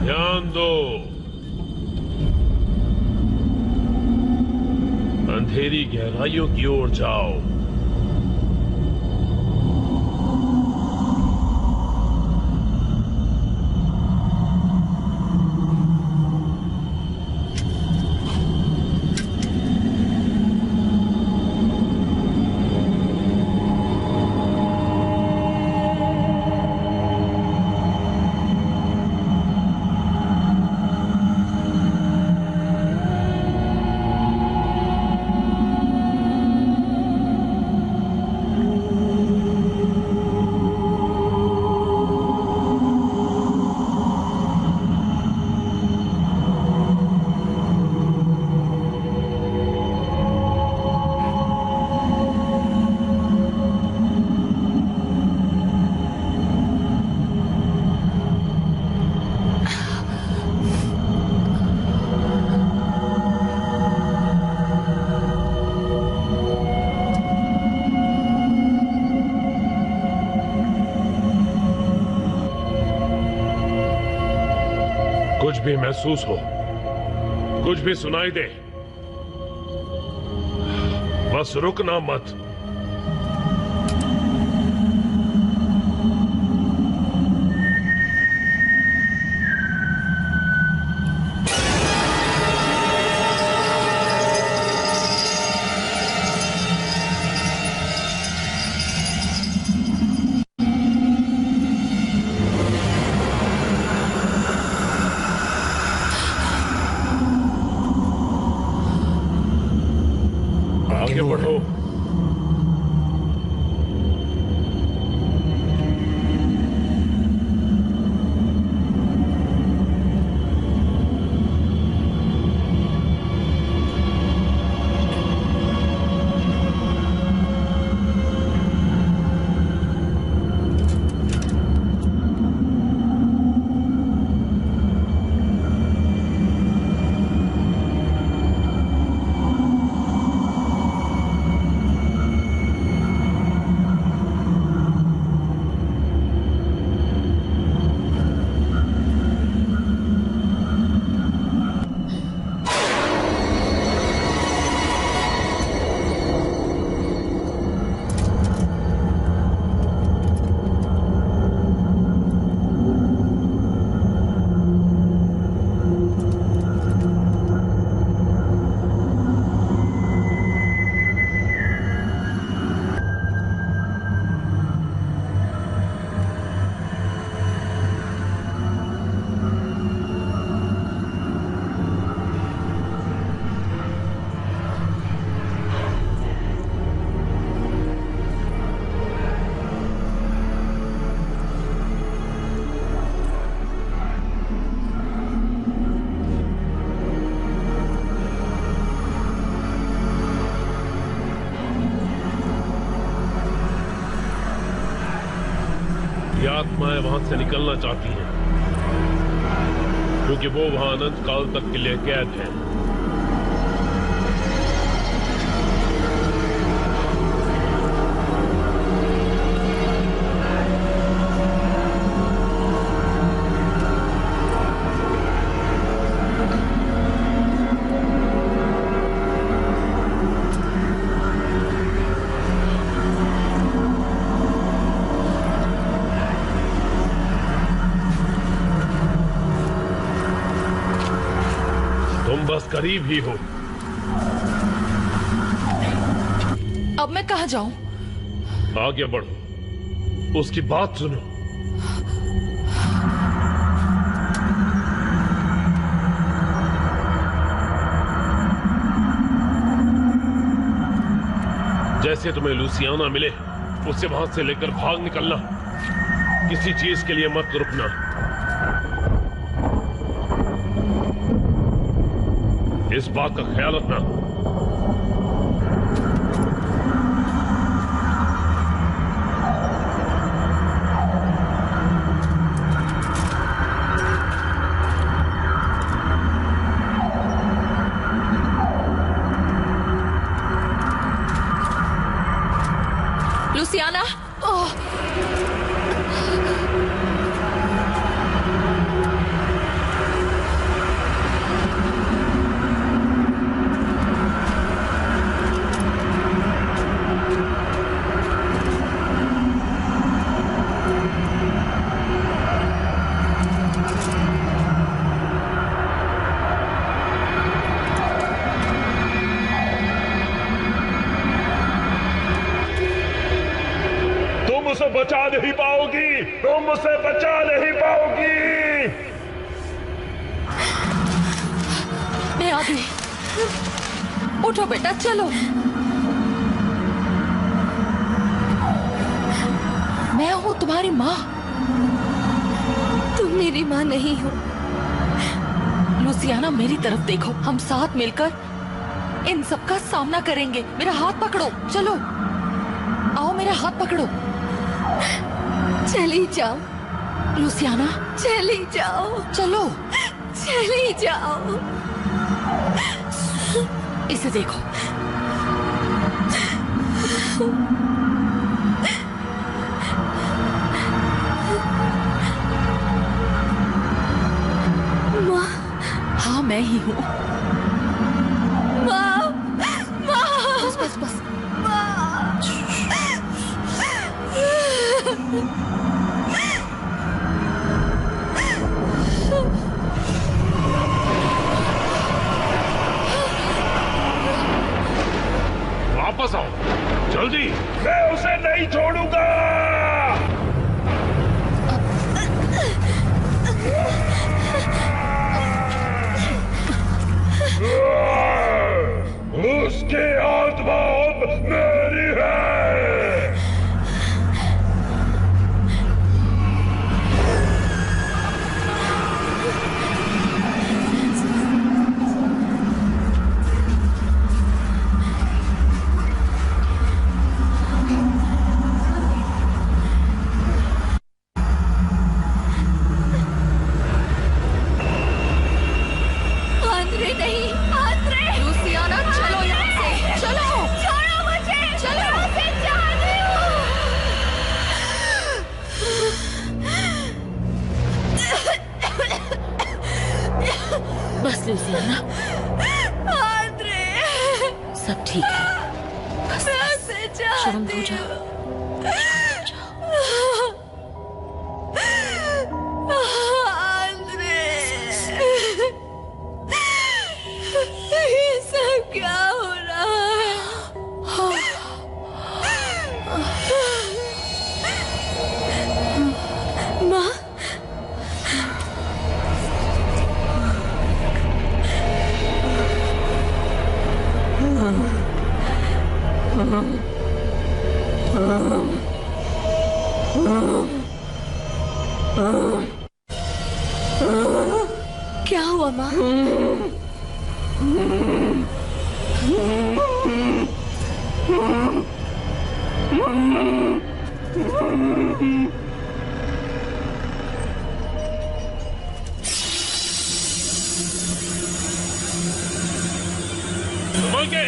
ध्यान दो। अंधेरी गहराइयों की ओर जाओ। भी महसूस हो, कुछ भी सुनाई दे, बस रुकना मत। आगे बढ़ो। ये आत्माएं वहां से निकलना चाहती हैं क्योंकि वो वहां अनंत काल तक के लिए कैद हैं। बस करीब ही हो। अब मैं कहाँ जाऊं? आगे बढ़ो, उसकी बात सुनो। जैसे तुम्हें लुसियाना मिले, उससे वहां से लेकर भाग निकलना। किसी चीज के लिए मत रुकना। इस बात का ख्याल रखना। लुसियाना, उसे बचा नहीं पाओगी, तुम उसे बचा नहीं पाओगी। मैं आ गई। उठो बेटा, चलो। मैं हूं तुम्हारी माँ। तुम मेरी माँ नहीं हो। लुसियाना, मेरी तरफ देखो। हम साथ मिलकर इन सब का सामना करेंगे। मेरा हाथ पकड़ो, चलो। आओ, मेरा हाथ पकड़ो। चली जाओ लुसियाना, चली जाओ। चलो, चली जाओ। इसे देखो। माँ, मैं ही हूँ। माँ, माँ, बस बस बस। वापस आओ जल्दी, मैं उसे नहीं छोड़ूंगा। उसकी आत्मा अब मेरी है। आंद्रे नहीं, आंद्रे! लूसियाना, चलो यहाँ से, चलो! छोड़ो मुझे! चलो! मैं उसे चाहती हूँ। बस लूसियाना, आंद्रे! सब ठीक है। बस मैं उसे शांत हो चाहती जाओ। आंद्रे! ये सब क्या हो रहा है? माँ, क्या हुआ माँ? संभल के।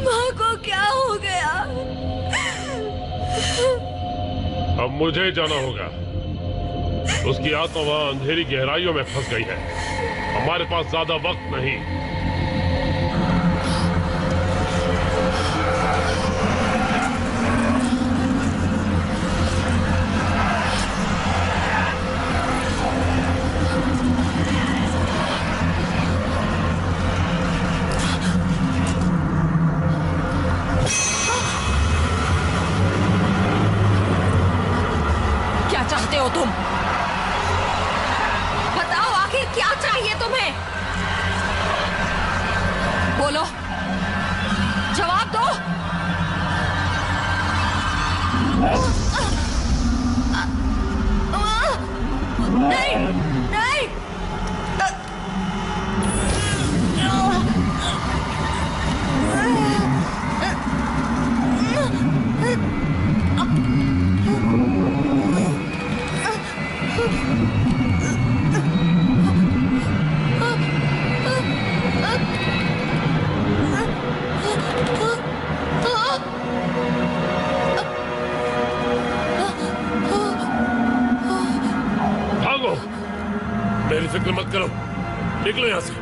माँ को क्या हो गया? अब मुझे जाना होगा। उसकी आत्मा वहां अंधेरी गहराइयों में फंस गई है। हमारे पास ज्यादा वक्त नहीं। क्या चाहते हो तुम? बताओ आखिर क्या चाहिए तुम्हें? बोलो, जवाब दो। नहीं, नहीं! मेरी फिक्र मत करो, निकलो यहाँ से।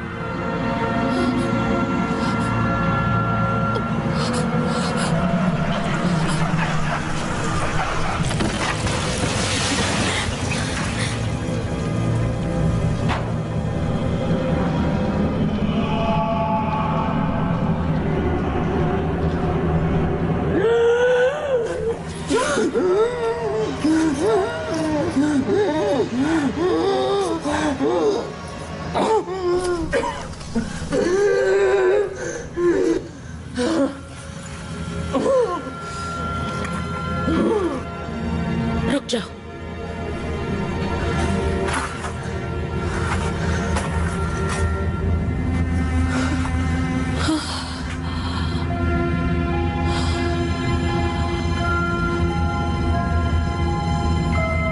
रुक जाओ।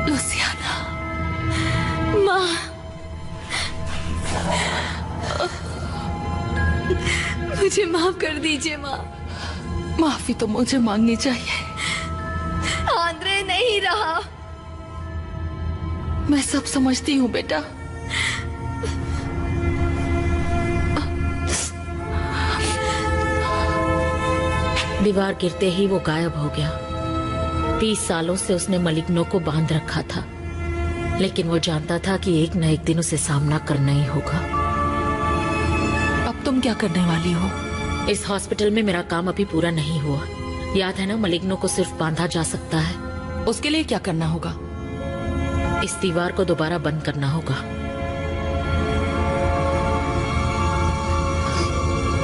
लुसियाना, माँ, मुझे माफ कर दीजिए माँ। माफी तो मुझे मांगनी चाहिए। आंद्रे नहीं रहा। मैं सब समझती हूँ बेटा। दीवार गिरते ही वो गायब हो गया। 30 सालों से उसने मलिग्नो को बांध रखा था, लेकिन वो जानता था कि एक न एक दिन उसे सामना करना ही होगा। अब तुम क्या करने वाली हो? इस हॉस्पिटल में मेरा काम अभी पूरा नहीं हुआ। याद है ना, मलिग्नो को सिर्फ बांधा जा सकता है। उसके लिए क्या करना होगा? इस दीवार को दोबारा बंद करना होगा।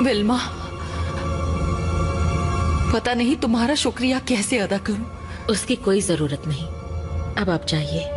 विल्मा, पता नहीं तुम्हारा शुक्रिया कैसे अदा करूं। उसकी कोई जरूरत नहीं। अब आप जाइए।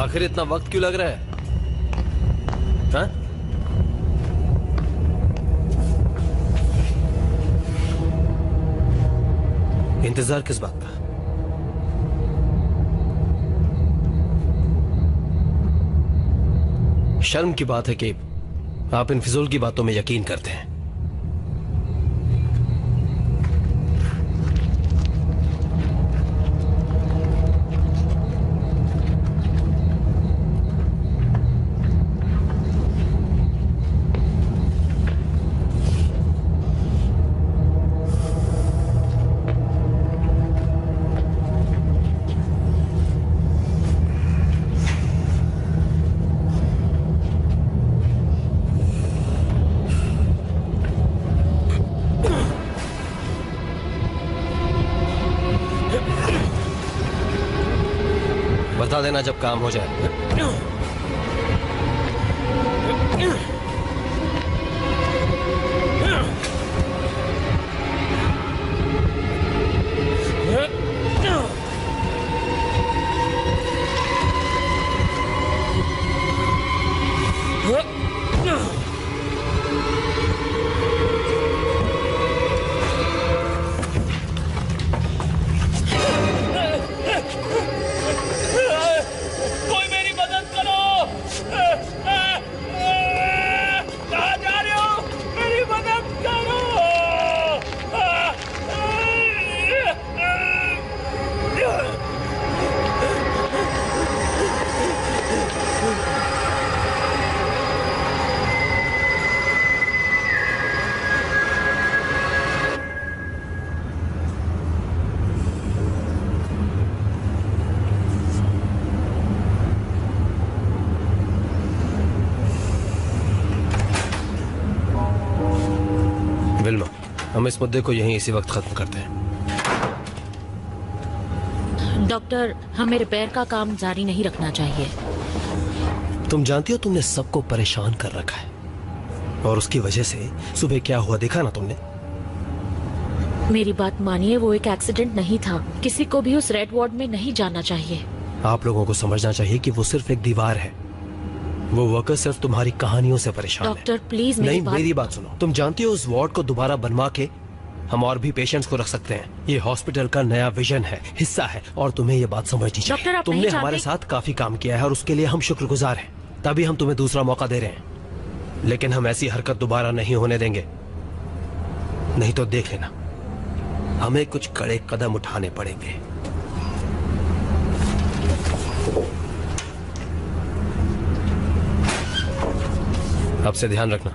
आखिर इतना वक्त क्यों लग रहा है? हाँ? इंतजार किस बात का? शर्म की बात है कि आप इन फिजूल की बातों में यकीन करते हैं। बता देना जब काम हो जाए। विल्मा, हम इस मुद्दे को यहीं इसी वक्त खत्म करते हैं। डॉक्टर, हमें रिपेयर का काम जारी नहीं रखना चाहिए। तुम जानती हो तुमने सबको परेशान कर रखा है, और उसकी वजह से सुबह क्या हुआ देखा ना तुमने? मेरी बात मानिए, वो एक एक्सीडेंट नहीं था। किसी को भी उस रेड वार्ड में नहीं जाना चाहिए। आप लोगों को समझना चाहिए कि वो सिर्फ एक दीवार है। वो वर्कर सिर्फ तुम्हारी कहानियों से परेशान है। डॉक्टर प्लीज मेरी बात सुनो। तुम जानती हो उस वार्ड को दोबारा बनवा के हम और भी पेशेंट्स को रख सकते हैं। ये हॉस्पिटल का नया विजन है, हिस्सा है, और तुम्हें ये बात समझनी चाहिए। तुमने हमारे साथ काफी काम किया है और उसके लिए हम शुक्रगुजार हैं। तभी हम तुम्हें दूसरा मौका दे रहे हैं, लेकिन हम ऐसी हरकत दोबारा नहीं होने देंगे। नहीं तो देख लेना, हमें कुछ कड़े कदम उठाने पड़ेंगे। अब से ध्यान रखना।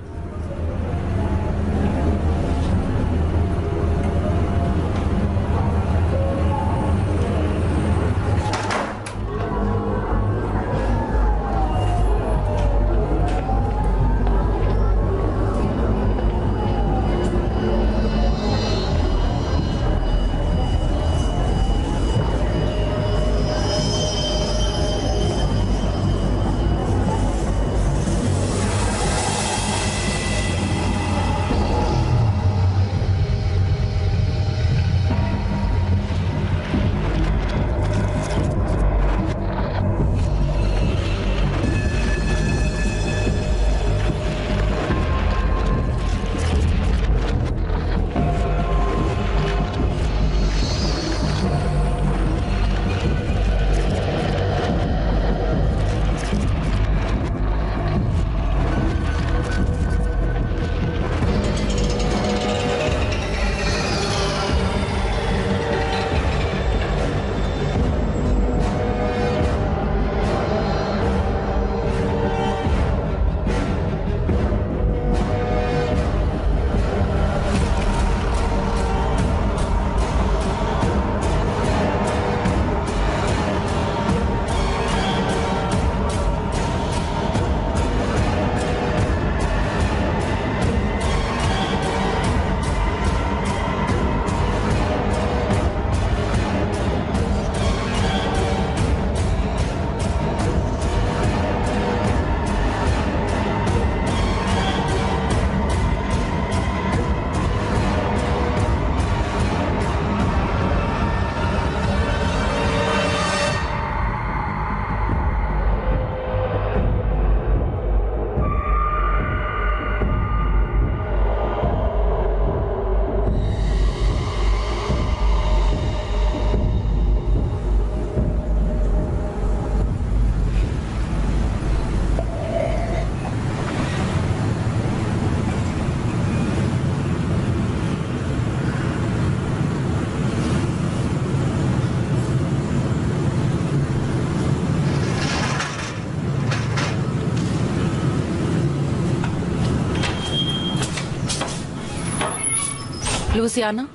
लुसियाना,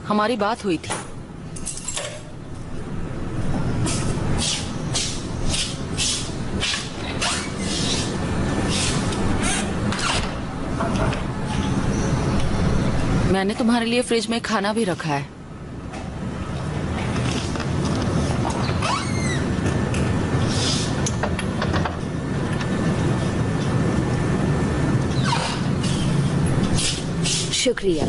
हमारी बात हुई थी। मैंने तुम्हारे लिए फ्रिज में खाना भी रखा है। शुक्रिया।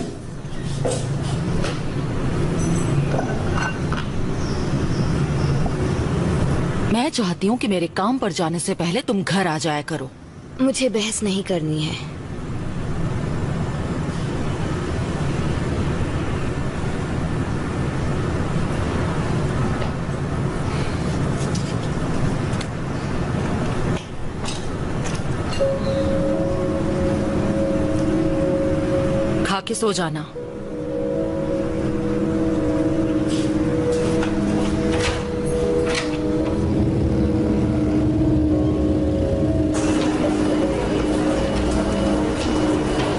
मैं चाहती हूँ कि मेरे काम पर जाने से पहले तुम घर आ जाया करो। मुझे बहस नहीं करनी है। खा के सो जाना।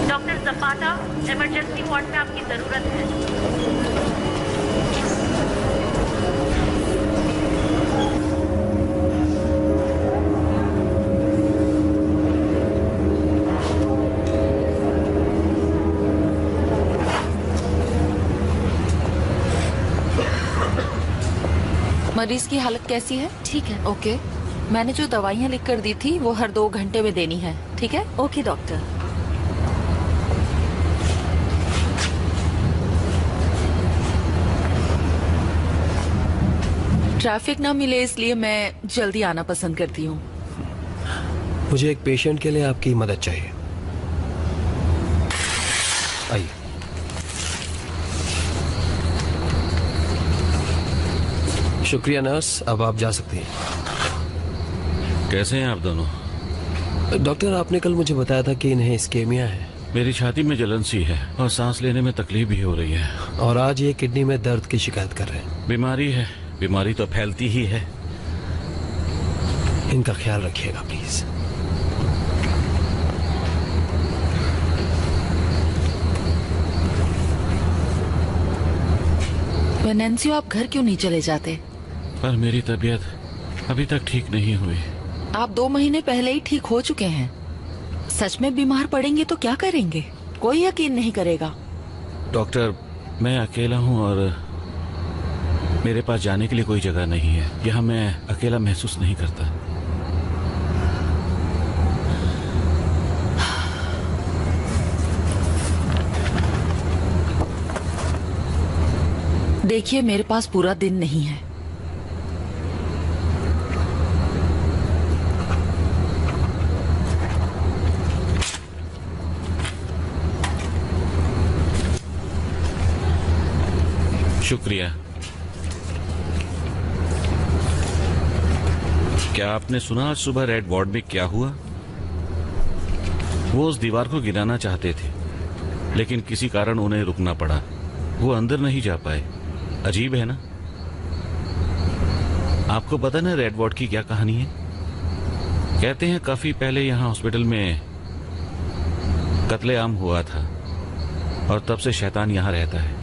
डॉक्टर जपाटा, इमरजेंसी वार्ड में आपकी जरूरत है। मरीज की हालत कैसी है? ठीक है। ओके, मैंने जो दवाइयाँ लिख कर दी थी वो हर 2 घंटे में देनी है, ठीक है? Okay doctor. ट्रैफिक ना मिले इसलिए मैं जल्दी आना पसंद करती हूँ। मुझे एक पेशेंट के लिए आपकी मदद चाहिए। आइए। शुक्रिया नर्स, अब आप जा सकती हैं। कैसे हैं आप दोनों? डॉक्टर, आपने कल मुझे बताया था कि इन्हें स्केमिया है। मेरी छाती में जलन सी है और सांस लेने में तकलीफ भी हो रही है। और आज ये किडनी में दर्द की शिकायत कर रहे हैं। बीमारी है, बीमारी तो फैलती ही है। इनका ख्याल रखिएगा प्लीज। वेनेंसियो, आप घर क्यों नहीं चले जाते? पर मेरी तबीयत अभी तक ठीक नहीं हुई। आप 2 महीने पहले ही ठीक हो चुके हैं। सच में बीमार पड़ेंगे तो क्या करेंगे? कोई यकीन नहीं करेगा। डॉक्टर, मैं अकेला हूँ और मेरे पास जाने के लिए कोई जगह नहीं है। यहाँ मैं अकेला महसूस नहीं करता। देखिए, मेरे पास पूरा दिन नहीं है। शुक्रिया। क्या आपने सुना आज सुबह रेड वार्ड में क्या हुआ? वो उस दीवार को गिराना चाहते थे, लेकिन किसी कारण उन्हें रुकना पड़ा। वो अंदर नहीं जा पाए। अजीब है ना? आपको पता ना रेड वार्ड की क्या कहानी है? कहते हैं काफी पहले यहाँ हॉस्पिटल में कत्लेआम हुआ था और तब से शैतान यहाँ रहता है।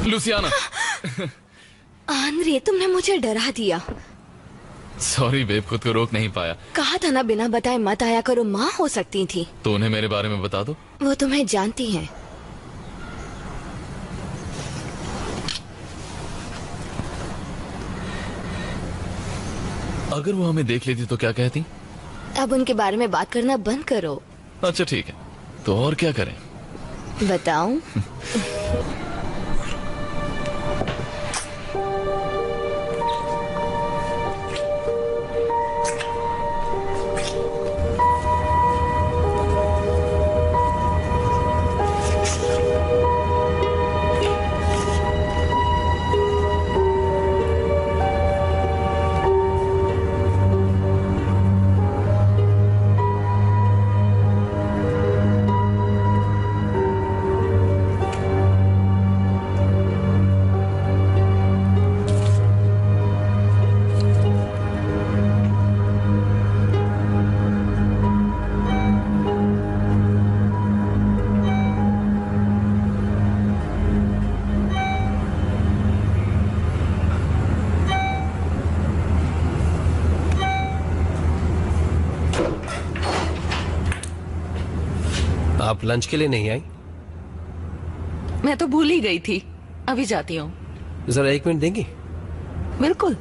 लुसियाना। आंद्रे, तुमने मुझे डरा दिया। सॉरी बेब, खुद को रोक नहीं पाया। कहा था ना बिना बताए मत आया करो, माँ हो सकती थी। तो उन्हें मेरे बारे में बता दो। वो तुम्हें जानती हैं। अगर वो हमें देख लेती तो क्या कहती? अब उनके बारे में बात करना बंद करो। अच्छा ठीक है, तो और क्या करें? बताऊं? आप लंच के लिए नहीं आई? मैं तो भूल ही गई थी, अभी जाती हूँ। जरा 1 मिनट देंगी? बिल्कुल।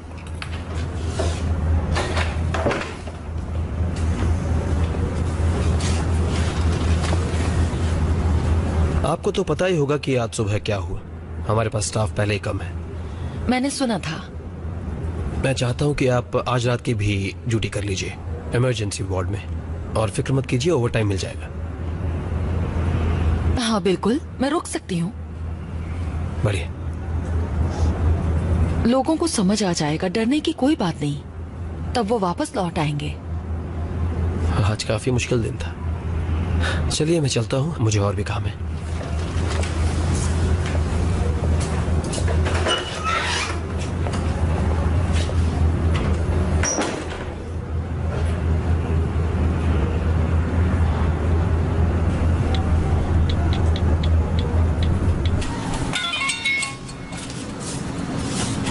आपको तो पता ही होगा कि आज सुबह क्या हुआ। हमारे पास स्टाफ पहले ही कम है। मैंने सुना था। मैं चाहता हूं कि आप आज रात की भी ड्यूटी कर लीजिए इमरजेंसी वार्ड में, और फिक्र मत कीजिए, ओवर टाइम मिल जाएगा। हाँ बिल्कुल, मैं रुक सकती हूँ। बढ़िया। लोगों को समझ आ जाएगा, डरने की कोई बात नहीं, तब वो वापस लौट आएंगे। आज काफी मुश्किल दिन था। चलिए मैं चलता हूँ, मुझे और भी काम है।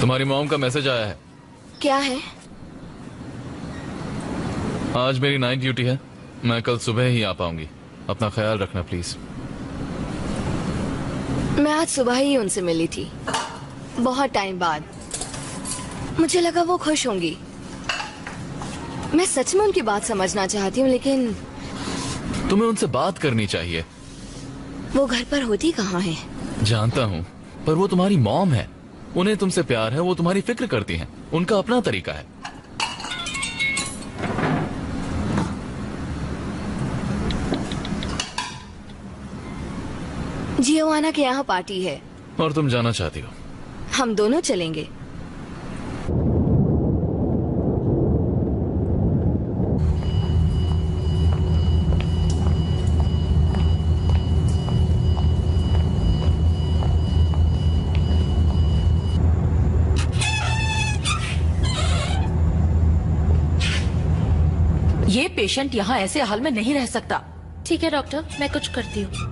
तुम्हारी मॉम का मैसेज आया है। क्या है? आज मेरी नाइट ड्यूटी है, मैं कल सुबह ही आ पाऊंगी। अपना ख्याल रखना प्लीज। मैं आज सुबह ही उनसे मिली थी, बहुत टाइम बाद। मुझे लगा वो खुश होंगी। मैं सच में उनकी बात समझना चाहती हूँ, लेकिन तुम्हें उनसे बात करनी चाहिए। वो घर पर होती कहाँ है? जानता हूँ, पर वो तुम्हारी मॉम है। उन्हें तुमसे प्यार है, वो तुम्हारी फिक्र करती हैं। उनका अपना तरीका है। जियोवाना के यहाँ पार्टी है और तुम जाना चाहती हो? हम दोनों चलेंगे। ये पेशेंट यहाँ ऐसे हाल में नहीं रह सकता। ठीक है डॉक्टर, मैं कुछ करती हूँ।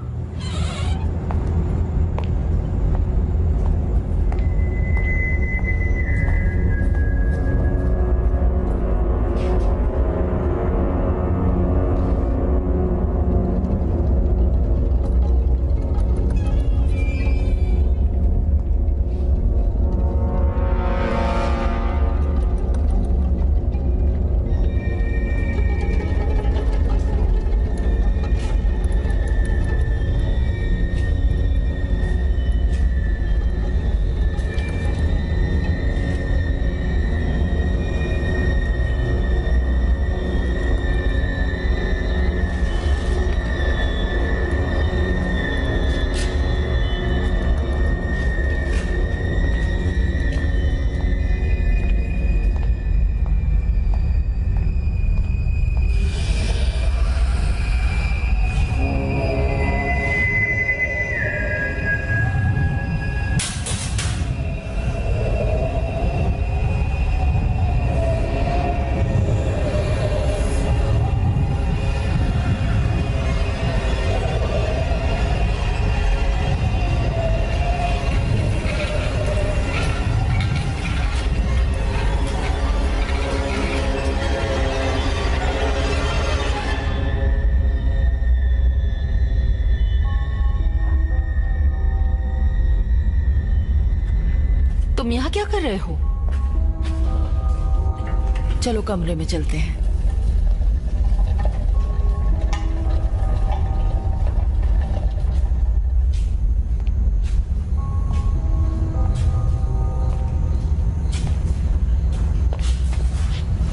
तुम यहाँ क्या कर रहे हो? चलो कमरे में चलते हैं।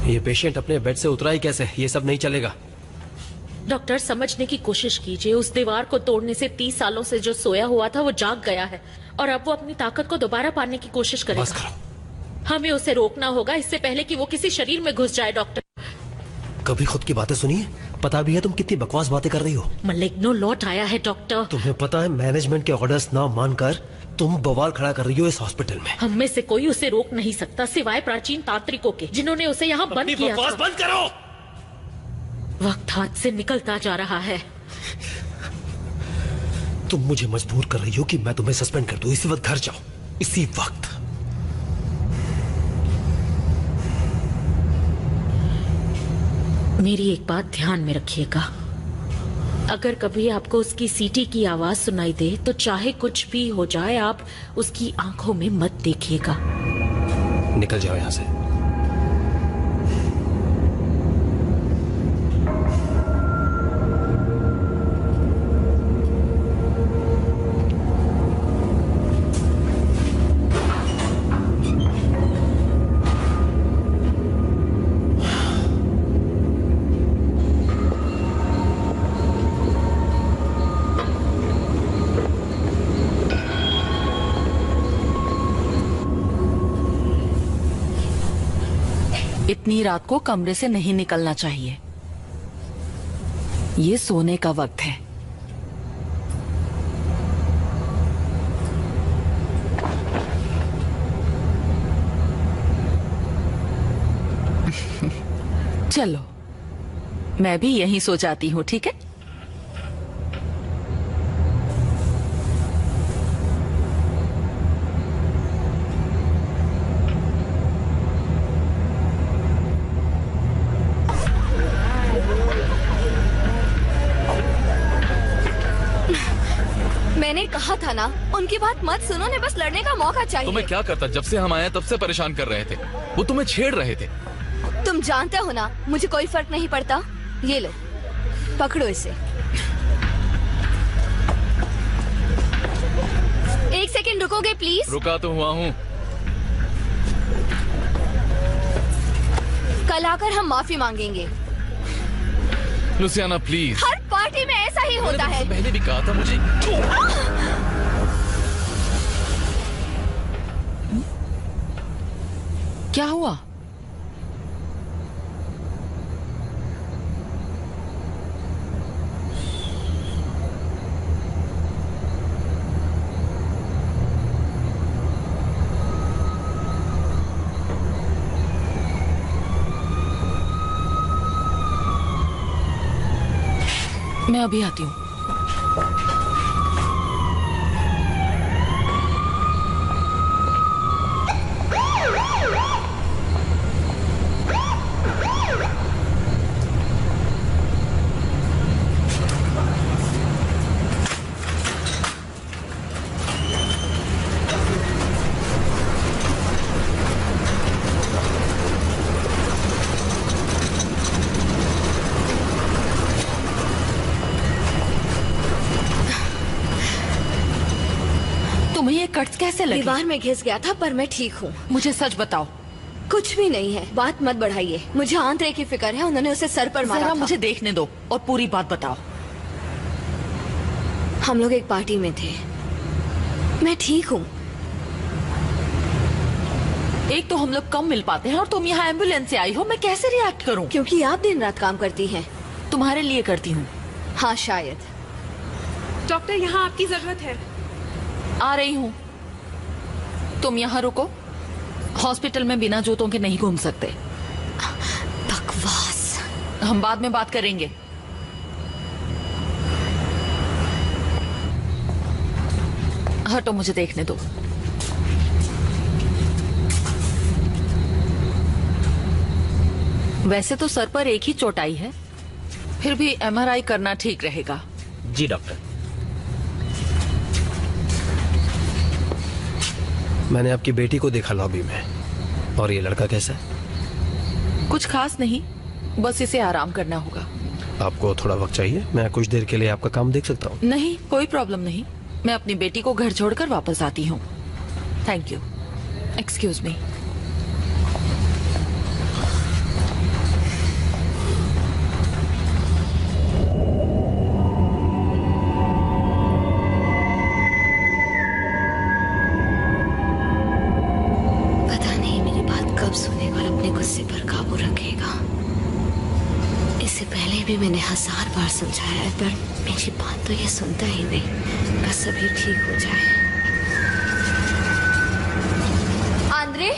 ये पेशेंट अपने बेड से उतरा ही कैसे? ये सब नहीं चलेगा। डॉक्टर, समझने की कोशिश कीजिए। उस दीवार को तोड़ने से 30 सालों से जो सोया हुआ था वो जाग गया है और अब वो अपनी ताकत को दोबारा पाने की कोशिश करेगा। बस करो। हमें उसे रोकना होगा इससे पहले कि वो किसी शरीर में घुस जाए। डॉक्टर, कभी खुद की बातें सुनिए। पता भी है तुम कितनी बकवास बातें कर रही हो। मलिग्नो लौट आया है डॉक्टर। तुम्हें पता है मैनेजमेंट के ऑर्डर्स ना मानकर तुम बवाल खड़ा कर रही हो इस हॉस्पिटल में। हम में से कोई उसे रोक नहीं सकता सिवाय प्राचीन तांत्रिकों के, जिन्होंने उसे यहाँ बंद किया था। बंद करो। वक्त हाथ से निकलता जा रहा है। तुम मुझे मजबूर कर रही हो कि मैं तुम्हें सस्पेंड कर दूं। इसी वक्त घर जाओ, इसी वक्त। मेरी एक बात ध्यान में रखिएगा, अगर कभी आपको उसकी सीटी की आवाज सुनाई दे तो चाहे कुछ भी हो जाए आप उसकी आंखों में मत देखिएगा। निकल जाओ यहां से। इतनी रात को कमरे से नहीं निकलना चाहिए। ये सोने का वक्त है। चलो मैं भी यहीं सो जाती हूँ, ठीक है? मैंने कहा था ना, उनकी बात मत सुनो, ने बस लड़ने का मौका चाहिए। तुम्हें क्या करता? जब से हम आए तब से परेशान कर रहे थे। वो तुम्हें छेड़ रहे थे। तुम जानते हो ना, मुझे कोई फर्क नहीं पड़ता। ये लो, पकड़ो इसे। एक सेकंड रुकोगे प्लीज? रुका तो हुआ हूँ। कल आकर हम माफी मांगेंगे। Louisiana please. हर पार्टी में ऐसा ही होता है। पहले भी कहा था मुझे। क्या हुआ? मैं अभी आती हूँ। कट्स कैसे लगे? दीवार में घिस गया था, पर मैं ठीक हूँ। मुझे सच बताओ। कुछ भी नहीं है, बात मत बढ़ाइए। मुझे आंतरे की फिक्र है, उन्होंने उसे सर पर मारा था। मुझे देखने दो और पूरी बात बताओ। हम लोग एक पार्टी में थे, मैं ठीक हूँ। एक तो हम लोग कम मिल पाते हैं और तुम यहाँ एम्बुलेंस से आई हो। मैं कैसे रिएक्ट करूँ? क्योंकि आप दिन रात काम करती हैं। तुम्हारे लिए करती हूँ। हाँ शायद। डॉक्टर, यहाँ आपकी जरूरत है। आ रही हूँ। तुम यहाँ रुको। हॉस्पिटल में बिना जूतों के नहीं घूम सकते। बकवास। हम बाद में बात करेंगे। हटो, मुझे देखने दो। वैसे तो सर पर एक ही चोट आई है, फिर भी एमआरआई करना ठीक रहेगा। जी डॉक्टर। मैंने आपकी बेटी को देखा लॉबी में। और ये लड़का कैसा है? कुछ खास नहीं, बस इसे आराम करना होगा। आपको थोड़ा वक्त चाहिए? मैं कुछ देर के लिए आपका काम देख सकता हूँ। नहीं, कोई प्रॉब्लम नहीं। मैं अपनी बेटी को घर छोड़कर वापस आती हूँ। Thank you. Excuse me. पता नहीं मेरी बात कब सुनेगा और अपने गुस्से पर काबू रखेगा। इससे पहले भी मैंने 1000 बार समझाया है, पर मेरी बात तो ये सुनता ही नहीं। बस अभी ठीक हो जाए। आंद्रे,